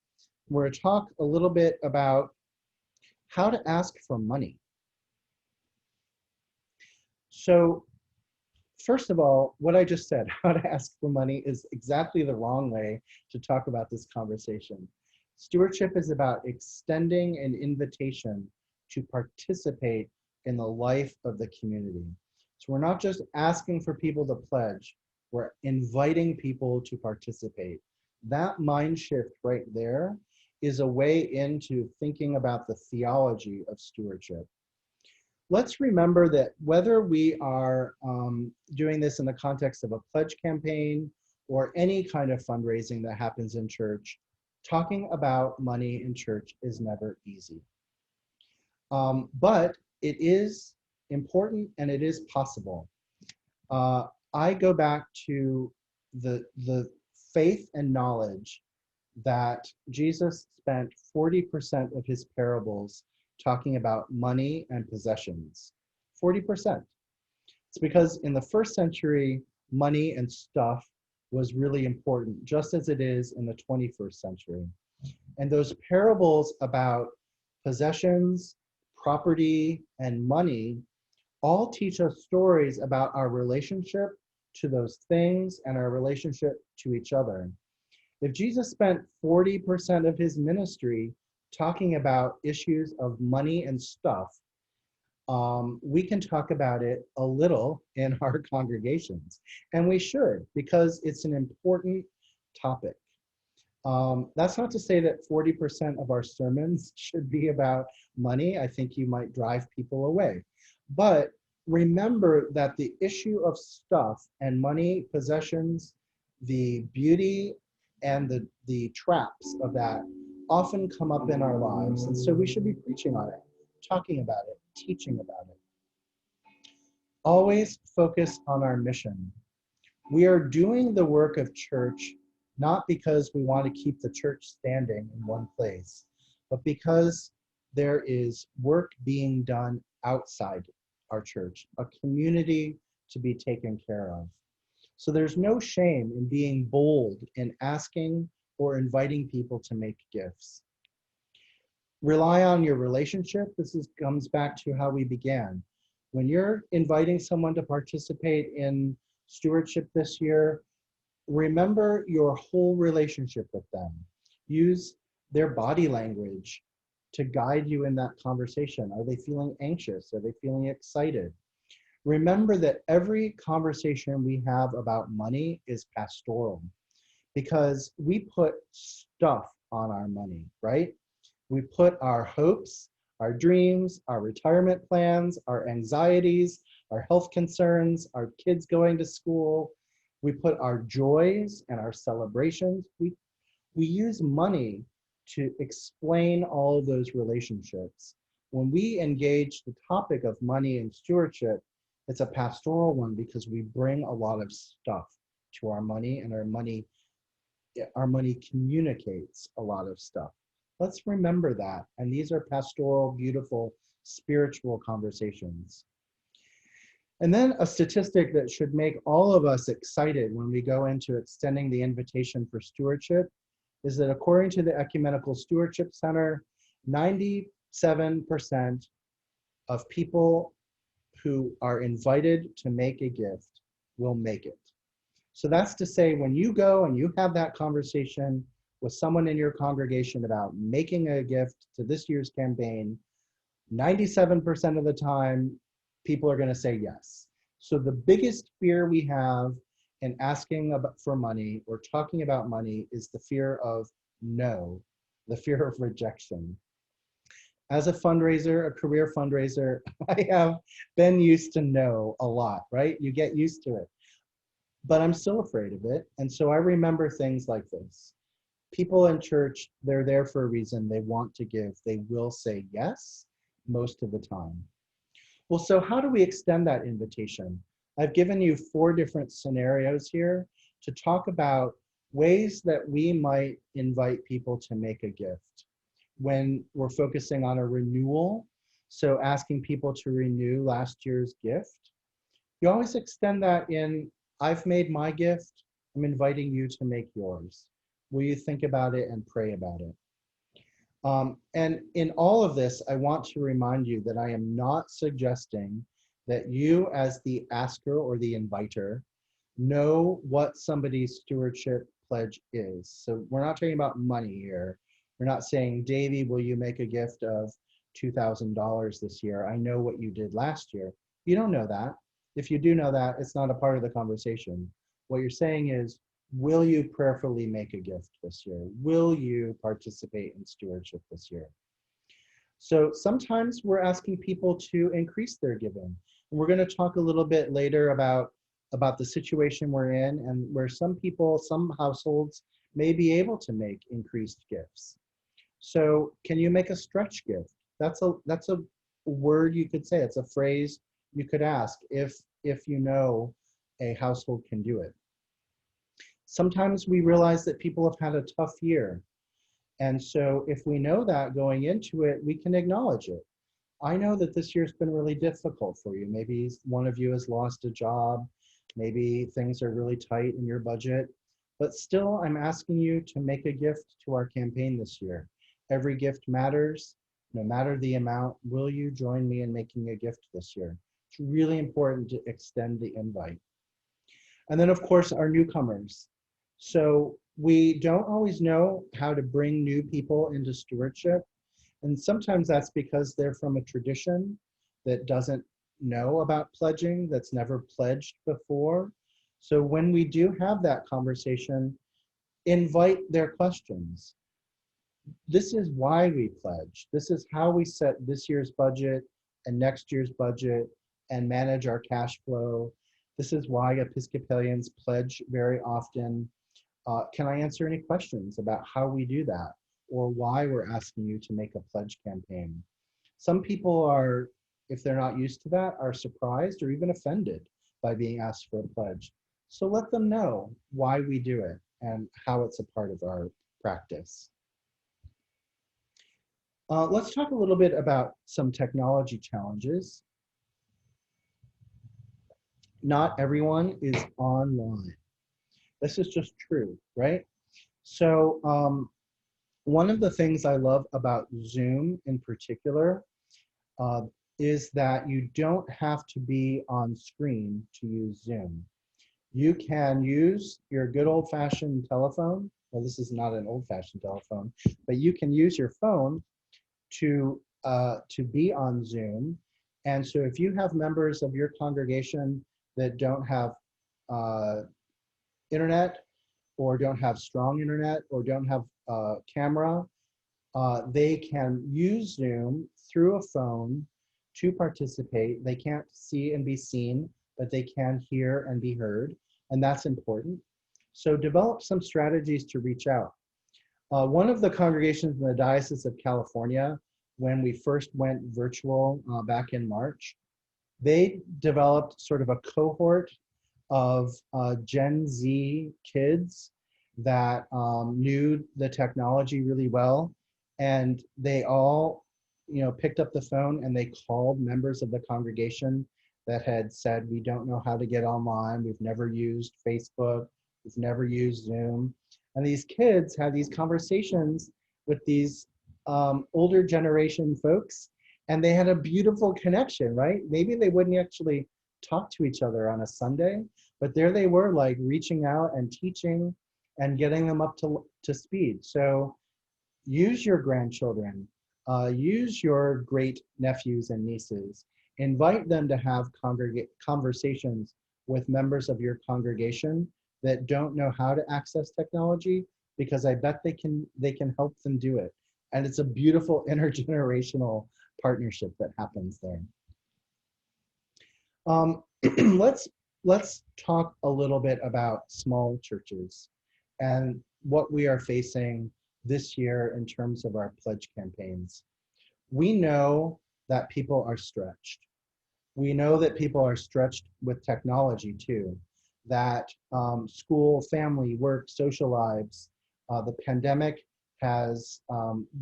We're gonna talk a little bit about how to ask for money. So first of all, what I just said, how to ask for money, is exactly the wrong way to talk about this conversation. Stewardship is about extending an invitation to participate in the life of the community. So we're not just asking for people to pledge, we're inviting people to participate. That mind shift right there is a way into thinking about the theology of stewardship. Let's remember that whether we are doing this in the context of a pledge campaign or any kind of fundraising that happens in church, talking about money in church is never easy. But it is important and it is possible. I go back to the faith and knowledge that Jesus spent 40% of his parables talking about money and possessions. 40%. It's because in the first century, money and stuff was really important, just as it is in the 21st century. And those parables about possessions, property, and money all teach us stories about our relationship to those things and our relationship to each other. If Jesus spent 40% of his ministry talking about issues of money and stuff, we can talk about it a little in our congregations. And we should, because it's an important topic. That's not to say that 40% of our sermons should be about money. I think you might drive people away. But remember that the issue of stuff and money, possessions, the beauty and the traps of that often come up in our lives. And so we should be preaching on it, talking about it, teaching about it. Always focus on our mission. We are doing the work of church not because we want to keep the church standing in one place, but because there is work being done outside our church, a community to be taken care of. So there's no shame in being bold in asking or inviting people to make gifts. Rely on your relationship. Comes back to how we began. When you're inviting someone to participate in stewardship this year, remember your whole relationship with them. Use their body language to guide you in that conversation. Are they feeling anxious? Are they feeling excited? Remember that every conversation we have about money is pastoral, because we put stuff on our money, right? We put our hopes, our dreams, our retirement plans, our anxieties, our health concerns, our kids going to school. We put our joys and our celebrations. We use money to explain all of those relationships. When we engage the topic of money and stewardship, it's a pastoral one because we bring a lot of stuff to our money, and our money communicates a lot of stuff. Let's remember that. And these are pastoral, beautiful, spiritual conversations. And then a statistic that should make all of us excited when we go into extending the invitation for stewardship is that according to the Ecumenical Stewardship Center, 97% of people who are invited to make a gift will make it. So that's to say, when you go and you have that conversation with someone in your congregation about making a gift to this year's campaign, 97% of the time, people are going to say yes. So the biggest fear we have in asking for money or talking about money is the fear of no, the fear of rejection. As a fundraiser, a career fundraiser, I have been used to no a lot, right? You get used to it. But I'm still afraid of it. And so I remember things like this. People in church, they're there for a reason. They want to give. They will say yes most of the time. Well, so how do we extend that invitation? I've given you 4 different scenarios here to talk about ways that we might invite people to make a gift when we're focusing on a renewal. So asking people to renew last year's gift. You always extend that in, I've made my gift, I'm inviting you to make yours. Will you think about it and pray about it? And in all of this, I want to remind you that I am not suggesting that you as the asker or the inviter know what somebody's stewardship pledge is. So we're not talking about money here. We're not saying, Davey, will you make a gift of $2,000 this year? I know what you did last year. You don't know that. If you do know that, it's not a part of the conversation. What you're saying is, will you prayerfully make a gift this year? Will you participate in stewardship this year? So sometimes we're asking people to increase their giving. And we're going to talk a little bit later about the situation we're in and where some people, some households may be able to make increased gifts. So can you make a stretch gift? That's a word you could say. It's a phrase you could ask if you know a household can do it. Sometimes we realize that people have had a tough year. And so if we know that going into it, we can acknowledge it. I know that this year's been really difficult for you. Maybe one of you has lost a job. Maybe things are really tight in your budget. But still, I'm asking you to make a gift to our campaign this year. Every gift matters, no matter the amount. Will you join me in making a gift this year? It's really important to extend the invite. And then, of course, our newcomers. So we don't always know how to bring new people into stewardship. And sometimes that's because they're from a tradition that doesn't know about pledging, that's never pledged before. So when we do have that conversation, invite their questions. This is why we pledge. This is how we set this year's budget and next year's budget and manage our cash flow. This is why Episcopalians pledge very often. Can I answer any questions about how we do that or why we're asking you to make a pledge campaign? Some people are, if they're not used to that, are surprised or even offended by being asked for a pledge. So let them know why we do it and how it's a part of our practice. Let's talk a little bit about some technology challenges. Not everyone is online. This is just true, right? So one of the things I love about Zoom in particular is that you don't have to be on screen to use Zoom. You can use your good old-fashioned telephone. Well, this is not an old-fashioned telephone, but you can use your phone to be on Zoom. And so if you have members of your congregation that don't have internet or don't have strong internet or don't have camera, they can use Zoom through a phone to participate. They can't see and be seen, but they can hear and be heard, and that's important. So develop some strategies to reach out. One of the congregations in the Diocese of California, when we first went virtual back in March, they developed sort of a cohort of Gen Z kids that knew the technology really well, and they all, picked up the phone and they called members of the congregation that had said, we don't know how to get online, we've never used Facebook, we've never used Zoom. And these kids had these conversations with these older generation folks, and they had a beautiful connection, right? Maybe they wouldn't actually talk to each other on a Sunday, but there they were, like reaching out and teaching and getting them up to speed. So use your grandchildren, use your great nephews and nieces, invite them to have conversations with members of your congregation that don't know how to access technology, because I bet they can help them do it. And it's a beautiful intergenerational partnership that happens there. Let's talk a little bit about small churches and what we are facing this year in terms of our pledge campaigns. We know that people are stretched. We know that people are stretched with technology too, that school, family, work, social lives, the pandemic has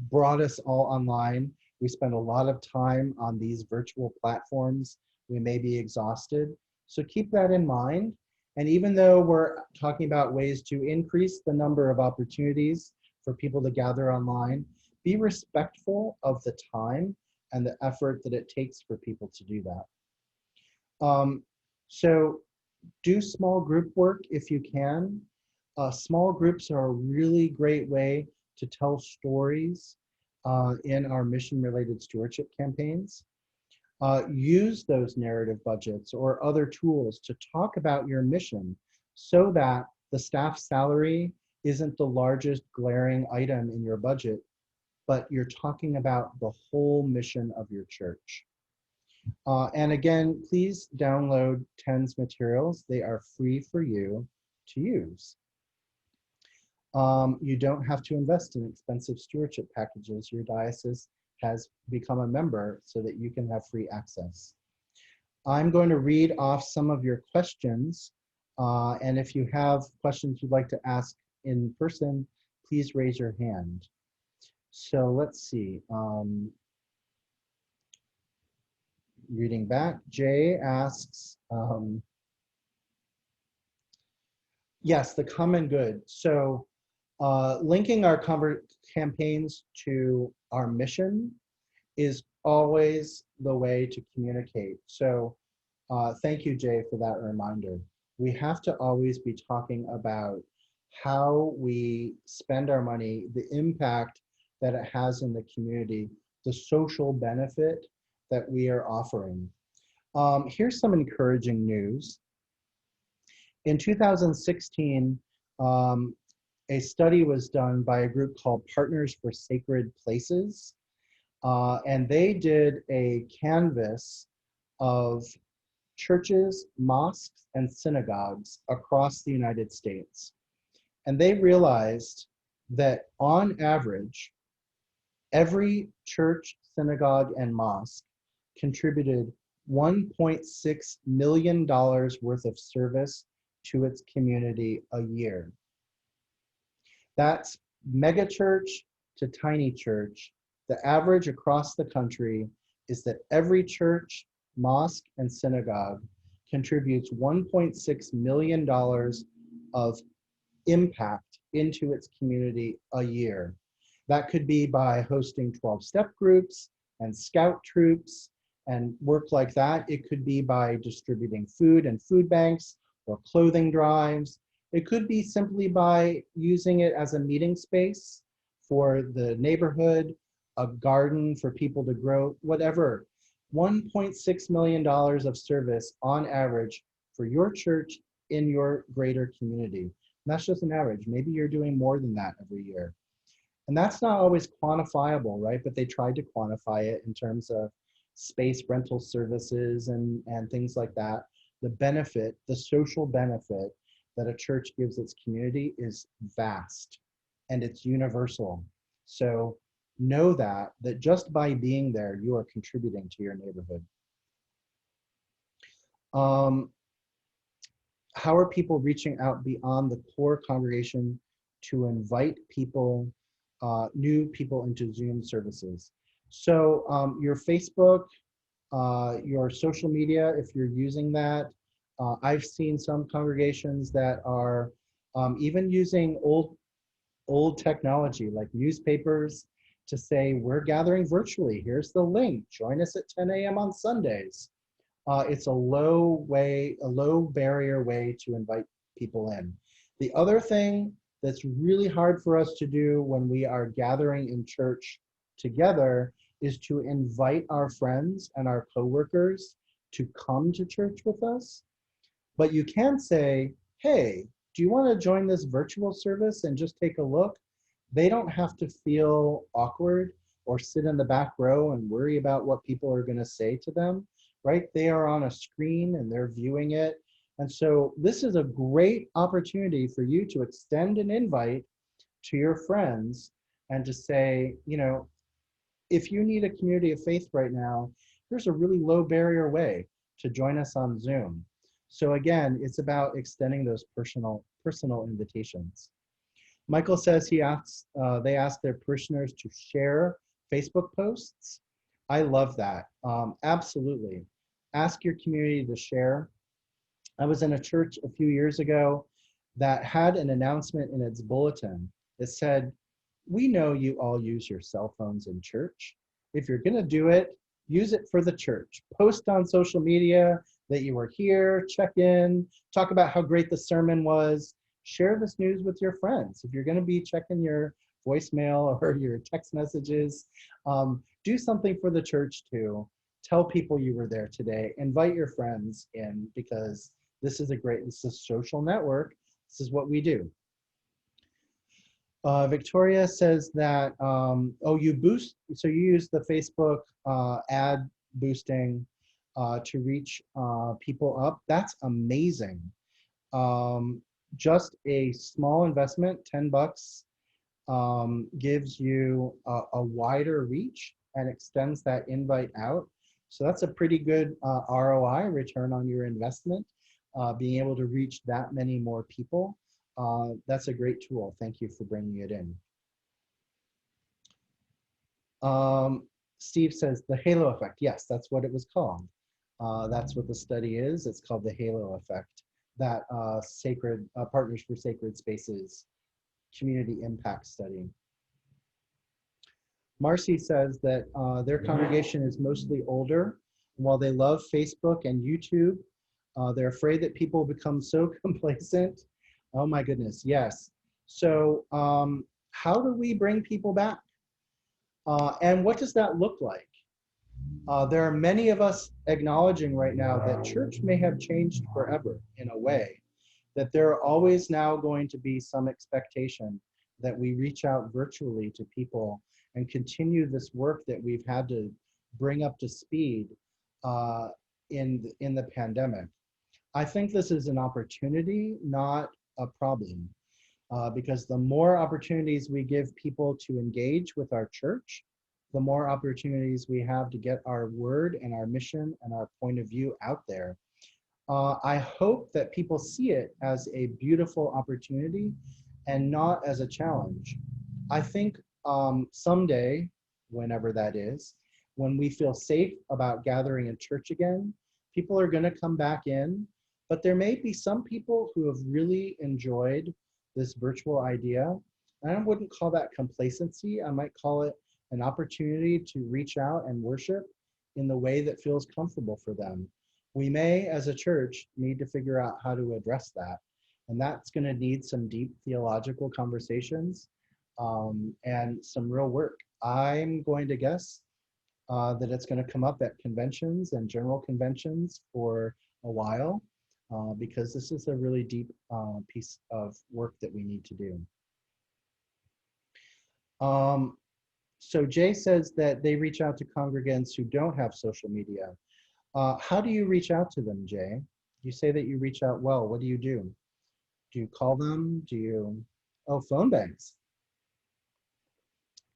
brought us all online. We spend a lot of time on these virtual platforms. We may be exhausted. So keep that in mind. And even though we're talking about ways to increase the number of opportunities for people to gather online, be respectful of the time and the effort that it takes for people to do that. So do small group work if you can. Small groups are a really great way to tell stories in our mission-related stewardship campaigns. Use those narrative budgets or other tools to talk about your mission so that the staff salary isn't the largest glaring item in your budget, but you're talking about the whole mission of your church. And again, please download TEN's materials. They are free for you to use. You don't have to invest in expensive stewardship packages. Your diocese has become a member so that you can have free access. I'm going to read off some of your questions. And if you have questions you'd like to ask in person, please raise your hand. So let's see. Reading back, Jay asks, yes, the common good. So linking our campaigns to our mission is always the way to communicate. So thank you, Jay, for that reminder. We have to always be talking about how we spend our money, the impact that it has in the community, the social benefit that we are offering. Here's some encouraging news. In 2016, a study was done by a group called Partners for Sacred Places, and they did a canvas of churches, mosques, and synagogues across the United States. And they realized that on average, every church, synagogue, and mosque contributed $1.6 million worth of service to its community a year. That's mega church to tiny church. The average across the country is that every church, mosque, and synagogue contributes $1.6 million of impact into its community a year. That could be by hosting 12-step groups and scout troops and work like that. It could be by distributing food and food banks or clothing drives. It could be simply by using it as a meeting space for the neighborhood, a garden for people to grow, whatever. $1.6 million of service on average for your church in your greater community. And that's just an average. Maybe you're doing more than that every year. And that's not always quantifiable, right? But they tried to quantify it in terms of space rental services and things like that. The benefit, the social benefit that a church gives its community is vast and it's universal. So know that just by being there, you are contributing to your neighborhood. How are people reaching out beyond the core congregation to invite people, new people into Zoom services? So your Facebook, your social media, if you're using that, I've seen some congregations that are even using old technology like newspapers to say, we're gathering virtually. Here's the link. Join us at 10 a.m. on Sundays. It's a low barrier way to invite people in. The other thing that's really hard for us to do when we are gathering in church together is to invite our friends and our coworkers to come to church with us. But you can say, hey, do you want to join this virtual service and just take a look? They don't have to feel awkward or sit in the back row and worry about what people are going to say to them, right? They are on a screen and they're viewing it. And so this is a great opportunity for you to extend an invite to your friends and to say, you know, if you need a community of faith right now, here's a really low barrier way to join us on Zoom. So again, it's about extending those personal invitations. Michael says they ask their parishioners to share Facebook posts. I love that. Absolutely. Ask your community to share. I was in a church a few years ago that had an announcement in its bulletin that said, we know you all use your cell phones in church. If you're going to do it, use it for the church. Post on social media that you were here, check in, talk about how great the sermon was. Share this news with your friends. If you're going to be checking your voicemail or your text messages, do something for the church too. Tell people you were there today. Invite your friends in, because this is a social network. This is what we do. Victoria says that, you use the Facebook ad boosting to reach people up. That's amazing. Just a small investment, $10, gives you a wider reach and extends that invite out. So that's a pretty good ROI, return on your investment, being able to reach that many more people. That's a great tool. Thank you for bringing it in. Steve says the halo effect. Yes, that's what it was called. That's what the study is. It's called the halo effect, that Partners for Sacred Spaces community impact study. Marcy says that their congregation is mostly older. While they love Facebook and YouTube, they're afraid that people become so complacent. Oh my goodness, yes. So how do we bring people back? And what does that look like? There are many of us acknowledging right now that church may have changed forever in a way, that there are always now going to be some expectation that we reach out virtually to people and continue this work that we've had to bring up to speed in the pandemic. I think this is an opportunity, not a problem, because the more opportunities we give people to engage with our church, the more opportunities we have to get our word and our mission and our point of view out there. I hope that people see it as a beautiful opportunity and not as a challenge. I think someday, whenever that is, when we feel safe about gathering in church again, people are going to come back in, but there may be some people who have really enjoyed this virtual idea. And I wouldn't call that complacency. I might call it an opportunity to reach out and worship in the way that feels comfortable for them. We may, as a church, need to figure out how to address that. And that's going to need some deep theological conversations and some real work. I'm going to guess that it's going to come up at conventions and general conventions for a while, because this is a really deep piece of work that we need to do. So Jay says that they reach out to congregants who don't have social media. How do you reach out to them, Jay? You say that you reach out well. What do you do? Do you call them? Oh, phone banks.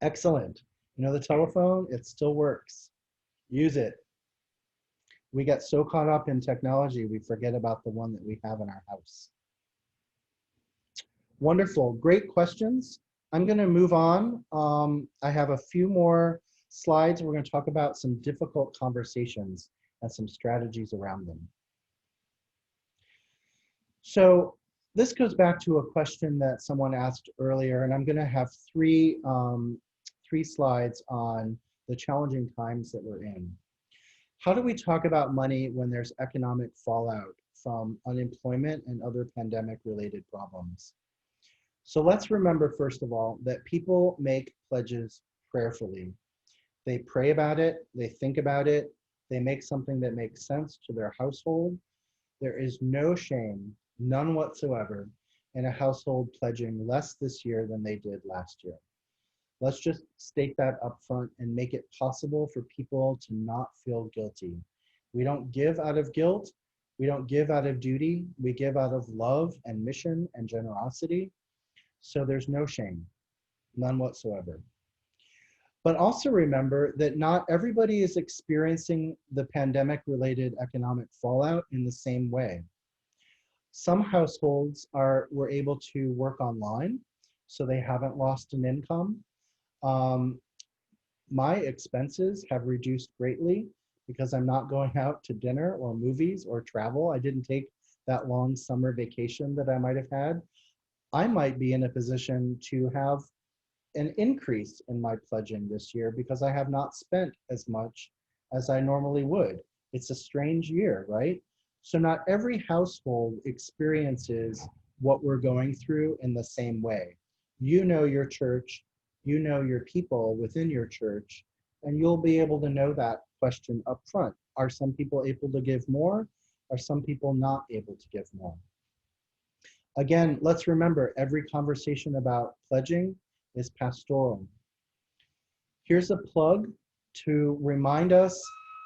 Excellent. You know the telephone, it still works. Use it. We get so caught up in technology, we forget about the one that we have in our house. Wonderful, great questions. I'm gonna move on. I have a few more slides. We're gonna talk about some difficult conversations and some strategies around them. So this goes back to a question that someone asked earlier, and I'm gonna have three slides on the challenging times that we're in. How do we talk about money when there's economic fallout from unemployment and other pandemic-related problems? So let's remember, first of all, that people make pledges prayerfully. They pray about it, they think about it, they make something that makes sense to their household. There is no shame, none whatsoever, in a household pledging less this year than they did last year. Let's just state that up front and make it possible for people to not feel guilty. We don't give out of guilt. We don't give out of duty. We give out of love and mission and generosity. So there's no shame, none whatsoever. But also remember that not everybody is experiencing the pandemic-related economic fallout in the same way. Some households were able to work online, so they haven't lost an income. My expenses have reduced greatly because I'm not going out to dinner or movies or travel. I didn't take that long summer vacation that I might have had. I might be in a position to have an increase in my pledging this year because I have not spent as much as I normally would. It's a strange year, right? So not every household experiences what we're going through in the same way. You know your church, you know your people within your church, and you'll be able to know that question up front. Are some people able to give more? Are some people not able to give more? Again, let's remember every conversation about pledging is pastoral. Here's a plug to remind us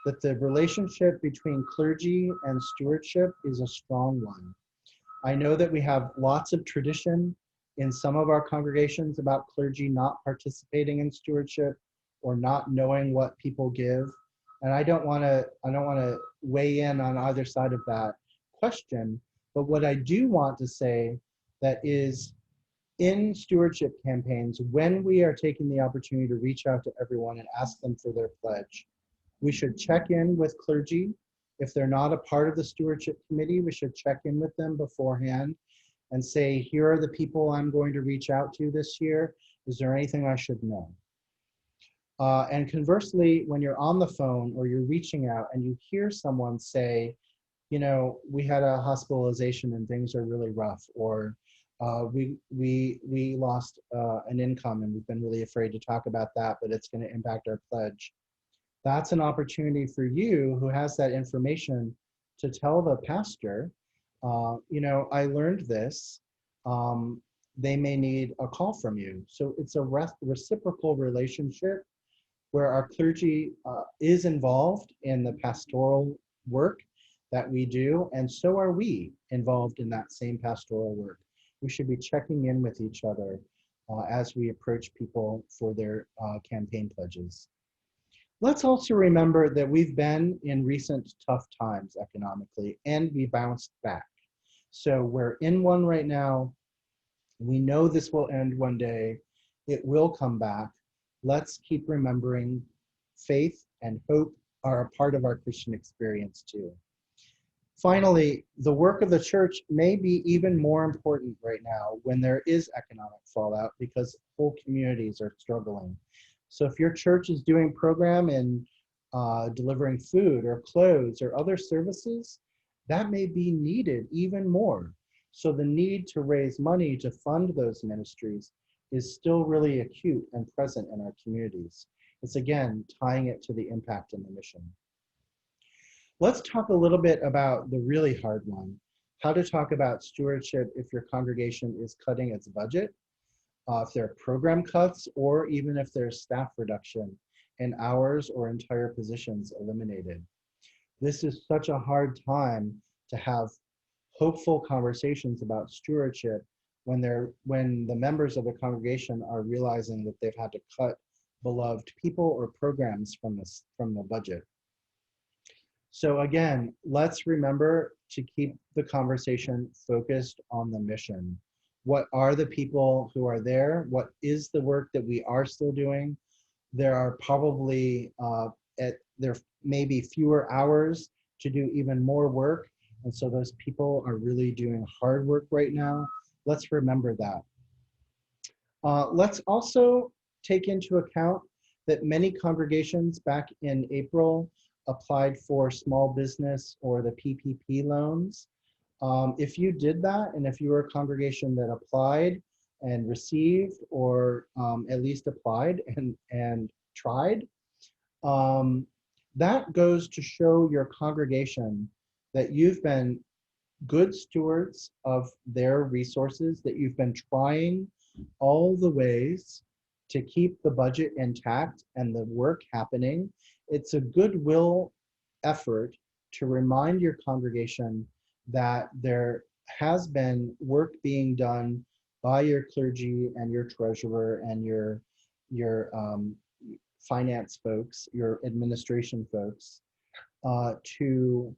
that the relationship between clergy and stewardship is a strong one. I know that we have lots of tradition in some of our congregations about clergy not participating in stewardship or not knowing what people give. And I don't want to weigh in on either side of that question. But what I do want to say that is, in stewardship campaigns, when we are taking the opportunity to reach out to everyone and ask them for their pledge, we should check in with clergy. If they're not a part of the stewardship committee, we should check in with them beforehand and say, here are the people I'm going to reach out to this year. Is there anything I should know? And conversely, when you're on the phone or you're reaching out and you hear someone say, you know, we had a hospitalization and things are really rough, or we lost an income and we've been really afraid to talk about that, but it's going to impact our pledge. That's an opportunity for you who has that information to tell the pastor, you know, I learned this. They may need a call from you. So it's a reciprocal relationship where our clergy is involved in the pastoral work that we do, and so are we involved in that same pastoral work. We should be checking in with each other as we approach people for their campaign pledges. Let's also remember that we've been in recent tough times economically, and we bounced back. So we're in one right now. We know this will end one day. It will come back. Let's keep remembering faith and hope are a part of our Christian experience too. Finally, the work of the church may be even more important right now when there is economic fallout because whole communities are struggling. So if your church is doing program in delivering food or clothes or other services, that may be needed even more. So the need to raise money to fund those ministries is still really acute and present in our communities. It's again, tying it to the impact and the mission. Let's talk a little bit about the really hard one, how to talk about stewardship if your congregation is cutting its budget, if there are program cuts, or even if there's staff reduction in hours or entire positions eliminated. This is such a hard time to have hopeful conversations about stewardship when the members of the congregation are realizing that they've had to cut beloved people or programs from the budget. So again, let's remember to keep the conversation focused on the mission. What are the people who are there? What is the work that we are still doing? There are probably, there may be fewer hours to do even more work. And so those people are really doing hard work right now. Let's remember that. Let's also take into account that many congregations back in April applied for small business or the PPP loans. If you did that, and if you were a congregation that applied and received, or at least applied and tried, that goes to show your congregation that you've been good stewards of their resources, that you've been trying all the ways to keep the budget intact and the work happening. It's a goodwill effort to remind your congregation that there has been work being done by your clergy and your treasurer and your finance folks, your administration folks, to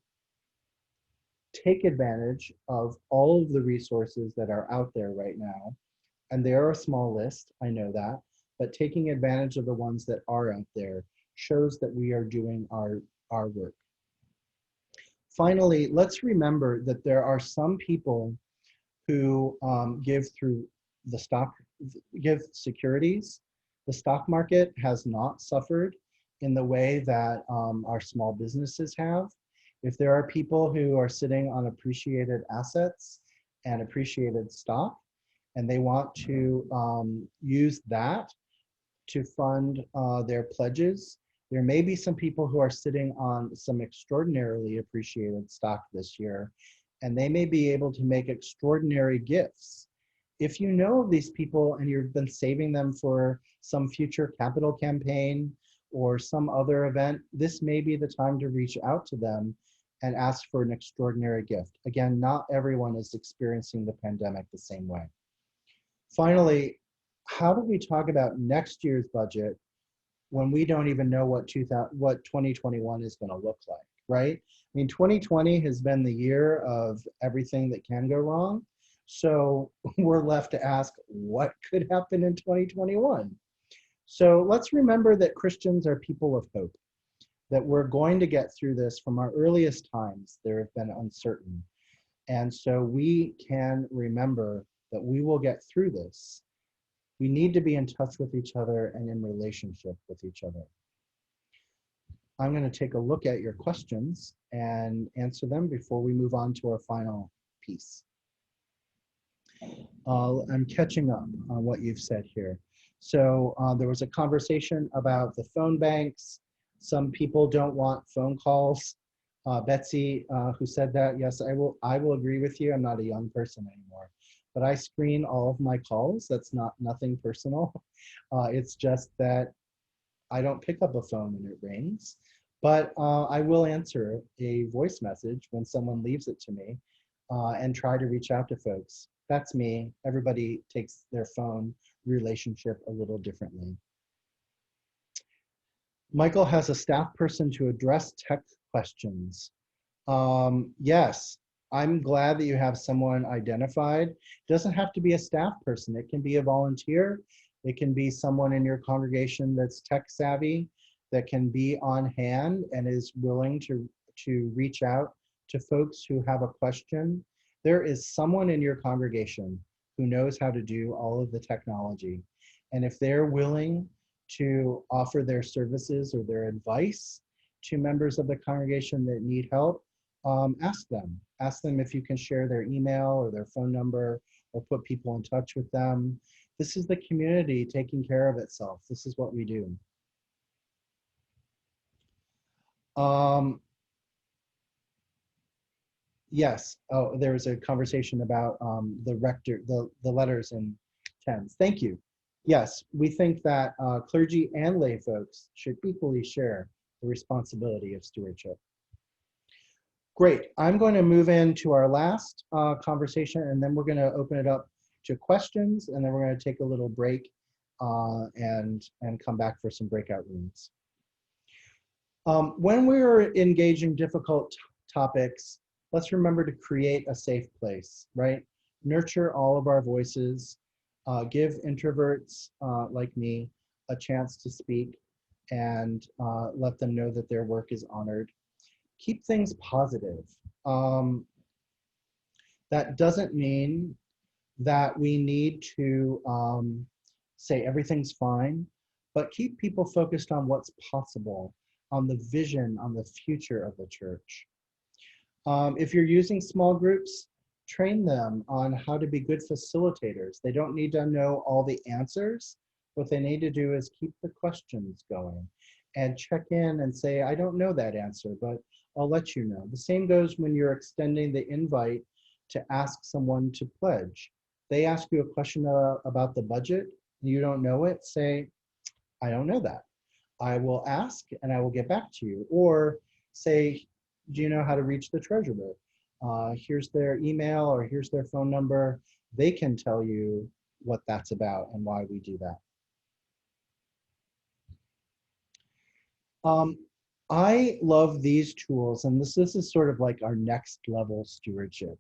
take advantage of all of the resources that are out there right now. And they are a small list, I know that, but taking advantage of the ones that are out there shows that we are doing our work. Finally, let's remember that there are some people who give through the stock give securities. The stock market has not suffered in the way that our small businesses have. If there are people who are sitting on appreciated assets and appreciated stock, and they want to use that to fund their pledges, there may be some people who are sitting on some extraordinarily appreciated stock this year, and they may be able to make extraordinary gifts. If you know of these people and you've been saving them for some future capital campaign or some other event, this may be the time to reach out to them and ask for an extraordinary gift. Again, not everyone is experiencing the pandemic the same way. Finally, how do we talk about next year's budget when we don't even know what 2021 is going to look like, right? I mean, 2020 has been the year of everything that can go wrong. So we're left to ask, what could happen in 2021? So let's remember that Christians are people of hope, that we're going to get through this. From our earliest times, there have been uncertain. And so we can remember that we will get through this. We need to be in touch with each other and in relationship with each other. I'm going to take a look at your questions and answer them before we move on to our final piece. I'm catching up on what you've said here. So there was a conversation about the phone banks. Some people don't want phone calls. Betsy, who said that, yes, I will agree with you. I'm not a young person anymore, but I screen all of my calls. That's nothing personal. It's just that I don't pick up a phone when it rings, but I will answer a voice message when someone leaves it to me and try to reach out to folks. That's me. Everybody takes their phone relationship a little differently. Michael has a staff person to address tech questions. Yes, I'm glad that you have someone identified. It doesn't have to be a staff person. It can be a volunteer. It can be someone in your congregation that's tech savvy, that can be on hand and is willing to reach out to folks who have a question. There is someone in your congregation who knows how to do all of the technology. And if they're willing to offer their services or their advice to members of the congregation that need help, ask them. Ask them if you can share their email or their phone number or put people in touch with them. This is the community taking care of itself. This is what we do. Yes, oh, there was a conversation about the rector, the letters in tens. Thank you. Yes, we think that clergy and lay folks should equally share the responsibility of stewardship. Great, I'm going to move into our last conversation, and then we're going to open it up to questions, and then we're going to take a little break and come back for some breakout rooms. When we're engaging difficult topics, let's remember to create a safe place, right? Nurture all of our voices, give introverts like me a chance to speak, and let them know that their work is honored. Keep things positive. That doesn't mean that we need to say everything's fine, but keep people focused on what's possible, on the vision, on the future of the church. If you're using small groups, train them on how to be good facilitators. They don't need to know all the answers. What they need to do is keep the questions going and check in and say, I don't know that answer, but I'll let you know. The same goes when you're extending the invite to ask someone to pledge. They ask you a question about the budget, and you don't know it, say, I don't know that. I will ask and I will get back to you. Or say, do you know how to reach the treasurer? Here's their email or here's their phone number. They can tell you what that's about and why we do that. I love these tools, and this is sort of like our next level stewardship.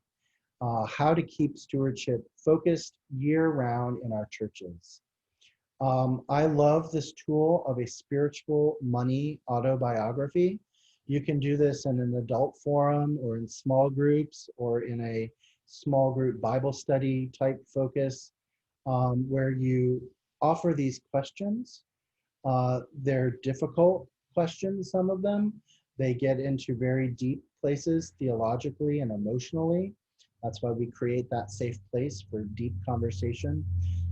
How to keep stewardship focused year-round in our churches. I love this tool of a spiritual money autobiography. You can do this in an adult forum or in small groups or in a small group Bible study type focus. where you offer these questions. They're difficult questions, some of them. They get into very deep places theologically and emotionally. That's why we create that safe place for deep conversation.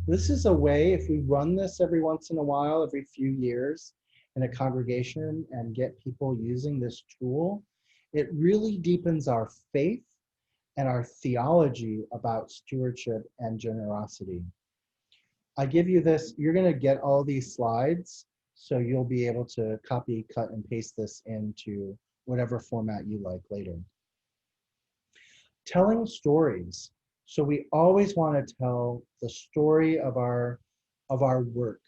This is a way, if we run this every once in a while, every few years in a congregation and get people using this tool, it really deepens our faith and our theology about stewardship and generosity. I give you this, you're going to get all these slides, so you'll be able to copy, cut, and paste this into whatever format you like later. Telling stories. So we always want to tell the story of our work.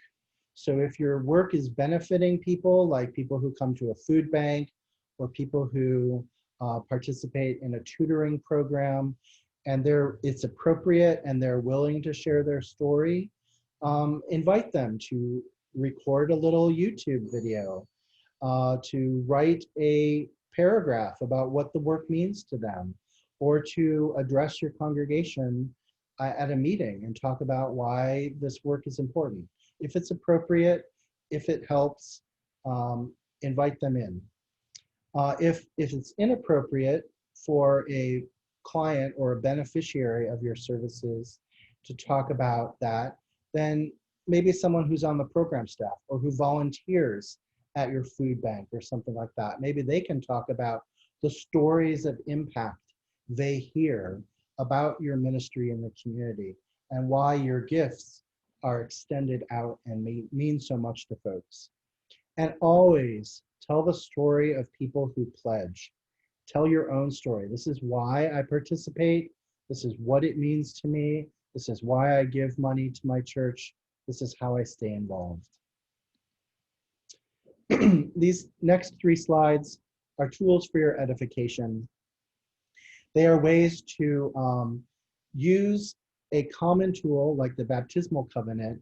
So if your work is benefiting people, like people who come to a food bank or people who participate in a tutoring program, and it's appropriate and they're willing to share their story, invite them to record a little YouTube video, to write a paragraph about what the work means to them, or to address your congregation at a meeting and talk about why this work is important. If it's appropriate, if it helps, invite them in. If it's inappropriate for a client or a beneficiary of your services to talk about that, then maybe someone who's on the program staff or who volunteers at your food bank or something like that, maybe they can talk about the stories of impact they hear about your ministry in the community and why your gifts are extended out and mean so much to folks. And always tell the story of people who pledge. Tell your own story. This is why I participate. This is what it means to me. This is why I give money to my church. This is how I stay involved. These next 3 slides are tools for your edification. They are ways to use a common tool like the baptismal covenant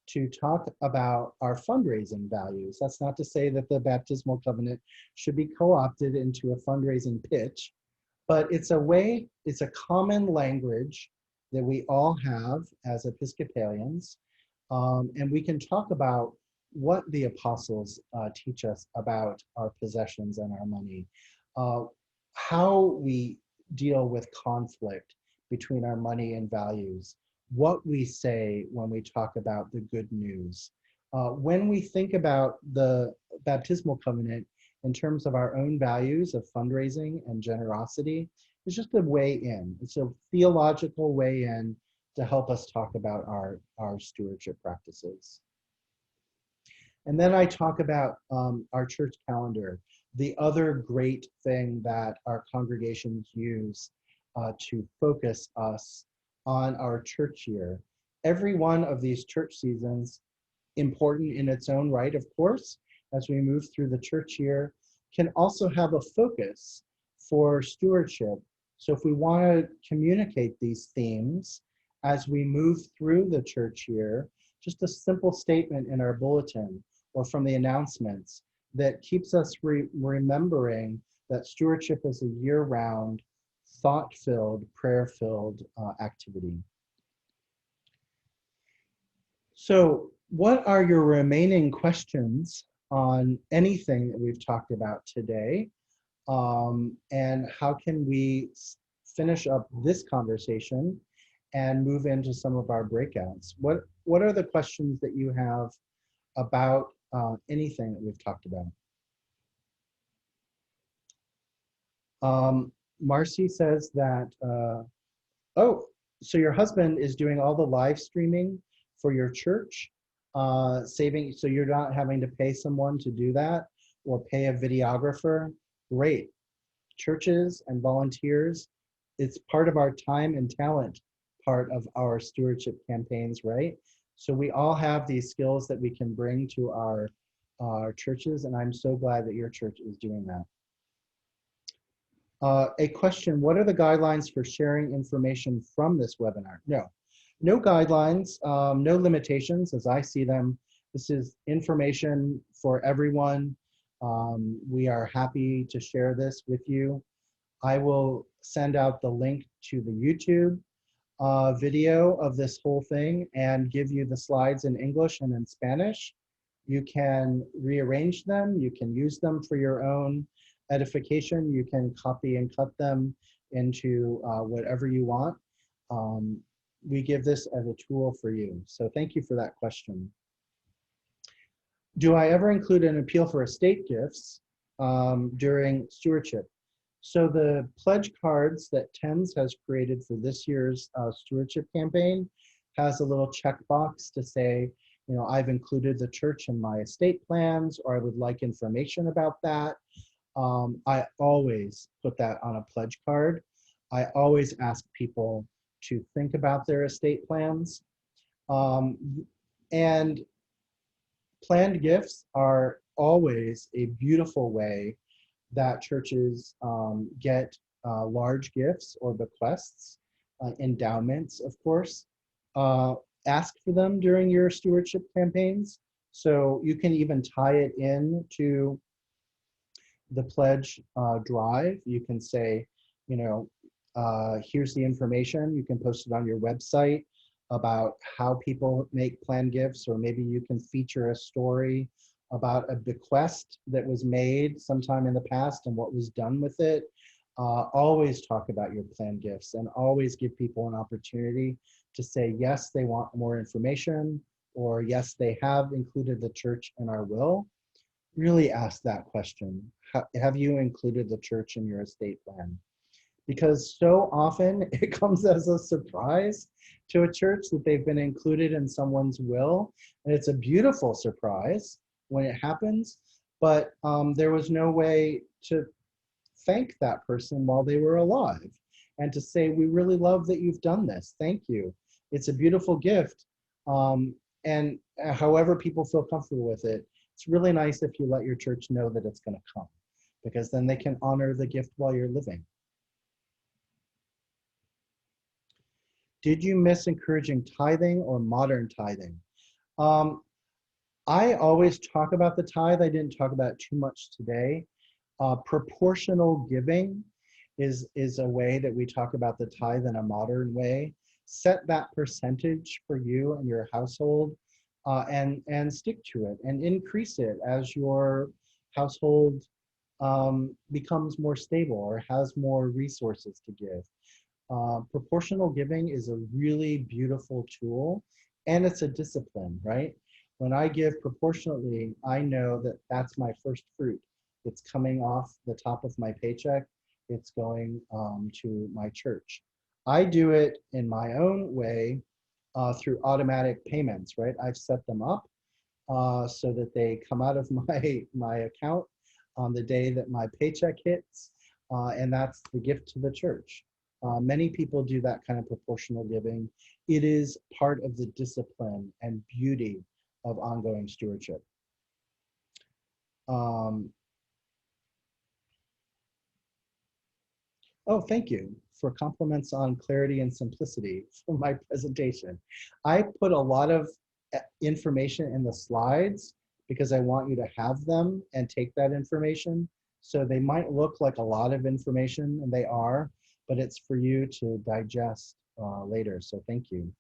to talk about our fundraising values. That's not to say that the baptismal covenant should be co-opted into a fundraising pitch, but it's a way, it's a common language that we all have as Episcopalians, and we can talk about what the apostles teach us about our possessions and our money, how we deal with conflict between our money and values, what we say when we talk about the good news. When we think about the baptismal covenant in terms of our own values of fundraising and generosity, it's just a way in. It's a theological way in to help us talk about our stewardship practices. And then I talk about our church calendar, the other great thing that our congregations use to focus us on our church year. Every one of these church seasons, important in its own right, of course, as we move through the church year, can also have a focus for stewardship. So if we want to communicate these themes as we move through the church year, just a simple statement in our bulletin or from the announcements that keeps us remembering that stewardship is a year-round, thought-filled, prayer-filled activity. So what are your remaining questions on anything that we've talked about today? And how can we finish up this conversation and move into some of our breakouts? What are the questions that you have about anything that we've talked about? Marcy says that, oh, so your husband is doing all the live streaming for your church, saving, so you're not having to pay someone to do that or pay a videographer. Great. Churches and volunteers, it's part of our time and talent part of our stewardship campaigns, right? So we all have these skills that we can bring to our churches, and I'm so glad that your church is doing that. A question, what are the guidelines for sharing information from this webinar? No guidelines, no limitations as I see them. This is information for everyone. We are happy to share this with you. I will send out the link to the YouTube video of this whole thing and give you the slides in English and in Spanish. You can rearrange them. You can use them for your own edification. You can copy and cut them into whatever you want. We give this as a tool for you. So thank you for that question. Do I ever include an appeal for estate gifts during stewardship? So the pledge cards that TENS has created for this year's stewardship campaign has a little checkbox to say, you know, I've included the church in my estate plans, or I would like information about that. I always put that on a pledge card. I always ask people to think about their estate plans. And planned gifts are always a beautiful way that churches get large gifts or bequests, endowments, of course. Ask for them during your stewardship campaigns. So you can even tie it in to the pledge drive. You can say, you know, here's the information. You can post it on your website about how people make planned gifts, or maybe you can feature a story about a bequest that was made sometime in the past and what was done with it. Always talk about your planned gifts, and always give people an opportunity to say, yes, they want more information, or yes, they have included the church in our will. Really ask that question. Have you included the church in your estate plan? Because so often it comes as a surprise to a church that they've been included in someone's will. And it's a beautiful surprise when it happens, but there was no way to thank that person while they were alive and to say, we really love that you've done this. Thank you. It's a beautiful gift. And however people feel comfortable with it, it's really nice if you let your church know that it's going to come, because then they can honor the gift while you're living. Did you miss encouraging tithing or modern tithing? I always talk about the tithe. I didn't talk about it too much today. Proportional giving is a way that we talk about the tithe in a modern way. Set that percentage for you and your household, and stick to it and increase it as your household becomes more stable or has more resources to give. Proportional giving is a really beautiful tool, and it's a discipline, right? When I give proportionately, I know that that's my first fruit. It's coming off the top of my paycheck. It's going to my church. I do it in my own way through automatic payments, right? I've set them up so that they come out of my account on the day that my paycheck hits, and that's the gift to the church. Many people do that kind of proportional giving. It is part of the discipline and beauty of ongoing stewardship. Oh, thank you for compliments on clarity and simplicity for my presentation. I put a lot of information in the slides because I want you to have them and take that information. So they might look like a lot of information, and they are, but it's for you to digest later, so thank you.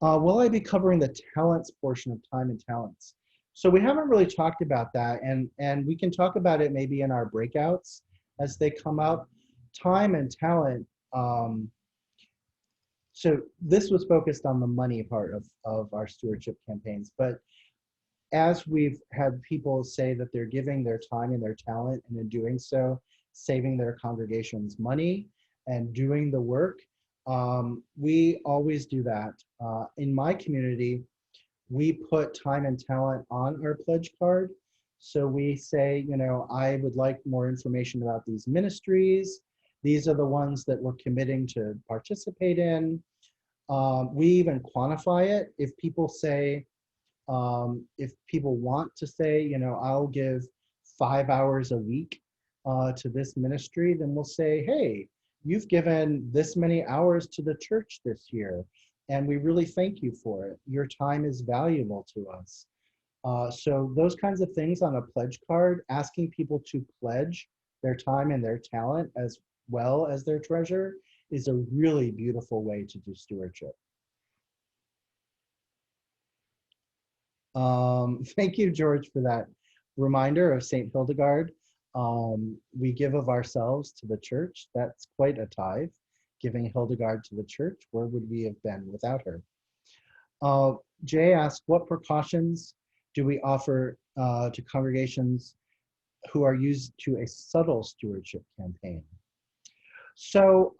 Will I be covering the talents portion of time and talents? So we haven't really talked about that, and we can talk about it maybe in our breakouts as they come up. Time and talent, so this was focused on the money part of our stewardship campaigns, but as we've had people say that they're giving their time and their talent, and in doing so, saving their congregations money and doing the work, we always do that. In my community, we put time and talent on our pledge card. So we say, you know, I would like more information about these ministries. These are the ones that we're committing to participate in. We even quantify it. If people say, if people want to say, you know, I'll give 5 hours a week to this ministry, then we'll say, hey, you've given this many hours to the church this year, and we really thank you for it. Your time is valuable to us. So those kinds of things on a pledge card, asking people to pledge their time and their talent as well as their treasure, is a really beautiful way to do stewardship. Thank you, George, for that reminder of St. Hildegard. We give of ourselves to the church. That's quite a tithe, giving Hildegard to the church. Where would we have been without her? Jay asked, what precautions do we offer to congregations who are used to a subtle stewardship campaign? So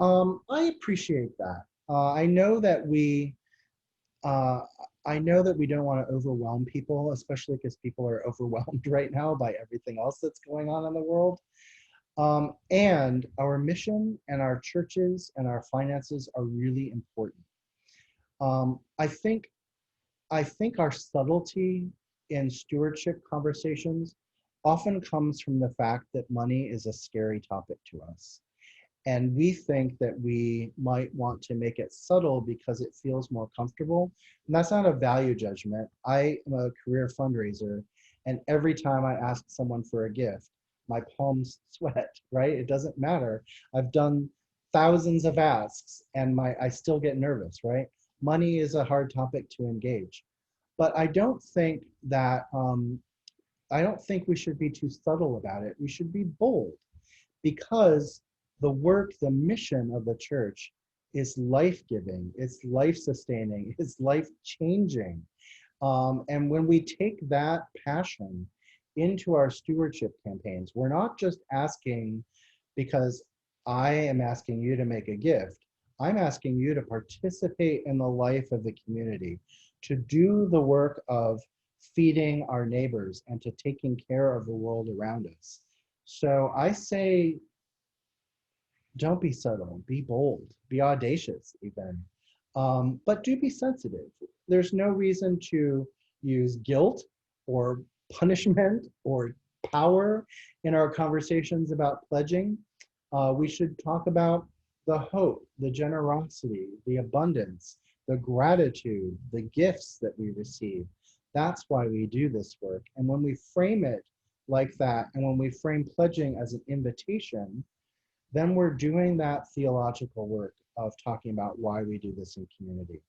I appreciate that. I know that we don't want to overwhelm people, especially because people are overwhelmed right now by everything else that's going on in the world. And our mission and our churches and our finances are really important. I think our subtlety in stewardship conversations often comes from the fact that money is a scary topic to us. And we think that we might want to make it subtle because it feels more comfortable. And that's not a value judgment. I am a career fundraiser, and every time I ask someone for a gift, my palms sweat, right? It doesn't matter. I've done thousands of asks and I still get nervous, right? Money is a hard topic to engage. But I don't think we should be too subtle about it. We should be bold, because the work, the mission of the church is life-giving, it's life-sustaining, it's life-changing. And when we take that passion into our stewardship campaigns, we're not just asking because I am asking you to make a gift. I'm asking you to participate in the life of the community, to do the work of feeding our neighbors and to taking care of the world around us. So I say, don't be subtle, be bold, be audacious even, but do be sensitive. There's no reason to use guilt or punishment or power in our conversations about pledging. We should talk about the hope, the generosity, the abundance, the gratitude, the gifts that we receive. That's why we do this work. And when we frame it like that, and when we frame pledging as an invitation, then we're doing that theological work of talking about why we do this in community.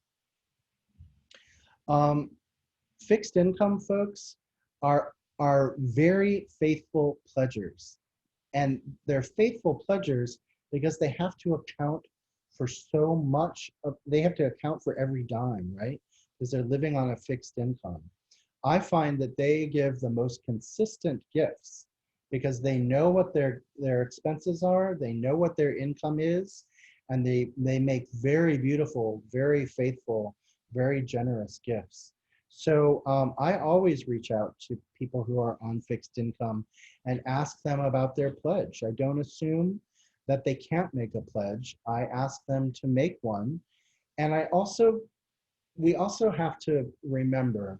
Fixed income folks are very faithful pledgers. And they're faithful pledgers because they have to account for so much they have to account for every dime, right? Because they're living on a fixed income. I find that they give the most consistent gifts because they know what their expenses are, they know what their income is, and they make very beautiful, very faithful, very generous gifts. So I always reach out to people who are on fixed income and ask them about their pledge. I don't assume that they can't make a pledge. I ask them to make one. And we also have to remember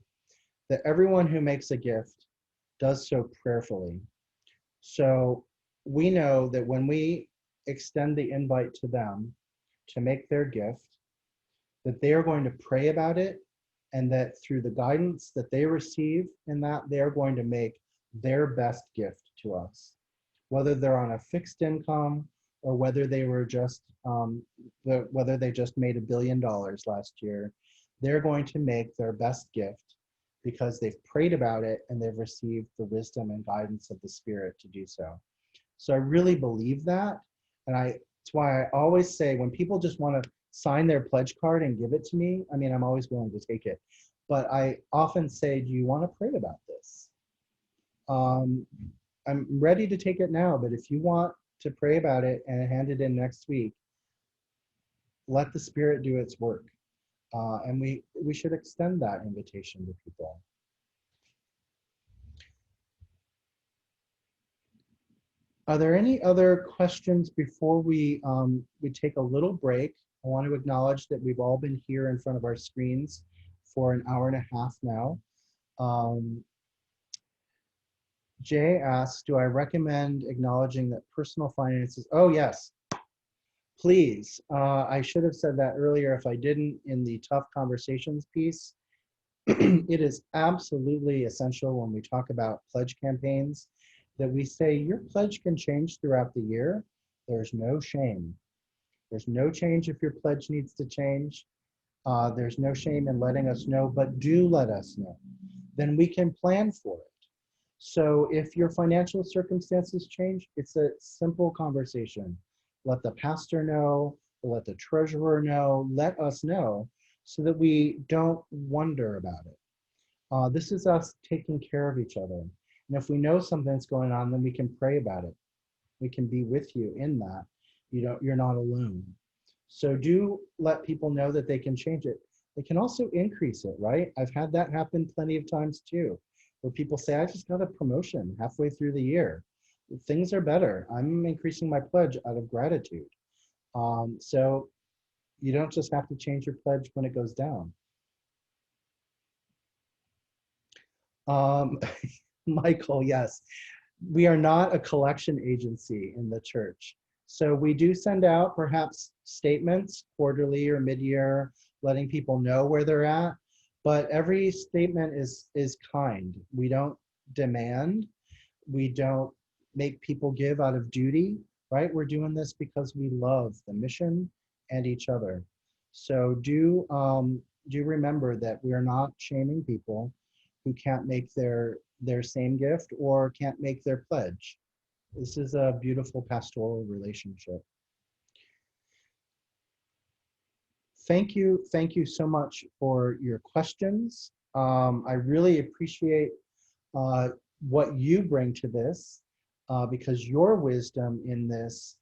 that everyone who makes a gift does so prayerfully. So we know that when we extend the invite to them to make their gift, that they are going to pray about it, and that through the guidance that they receive in that, they're going to make their best gift to us. Whether they're on a fixed income or whether they were just, whether they just made $1 billion last year, they're going to make their best gift because they've prayed about it and they've received the wisdom and guidance of the Spirit to do so. So I really believe that. And that's why I always say when people just want to sign their pledge card and give it to me, I mean, I'm always willing to take it. But I often say, do you want to pray about this? I'm ready to take it now, but if you want to pray about it and hand it in next week, let the Spirit do its work. And we should extend that invitation to people. Are there any other questions before we take a little break? I want to acknowledge that we've all been here in front of our screens for an hour and a half now. Jay asks, do I recommend acknowledging that personal finances? Oh, yes, please. I should have said that earlier if I didn't in the tough conversations piece. It is absolutely essential when we talk about pledge campaigns that we say your pledge can change throughout the year. There's no shame. There's no change if your pledge needs to change. There's no shame in letting us know, but do let us know. Then we can plan for it. So if your financial circumstances change, it's a simple conversation. Let the pastor know, let the treasurer know, let us know so that we don't wonder about it. This is us taking care of each other. And if we know something's going on, then we can pray about it. We can be with you in that. You're not alone. So do let people know that they can change it. They can also increase it, right? I've had that happen plenty of times too, where people say, I just got a promotion halfway through the year. Things are better. I'm increasing my pledge out of gratitude. So you don't just have to change your pledge when it goes down. Michael, yes. We are not a collection agency in the church. So we do send out perhaps statements quarterly or mid-year, letting people know where they're at. But every statement is kind. We don't demand. We don't make people give out of duty, right? We're doing this because we love the mission and each other. So do remember that we are not shaming people who can't make their same gift or can't make their pledge. This is a beautiful pastoral relationship. Thank you so much for your questions. I really appreciate what you bring to this because your wisdom in this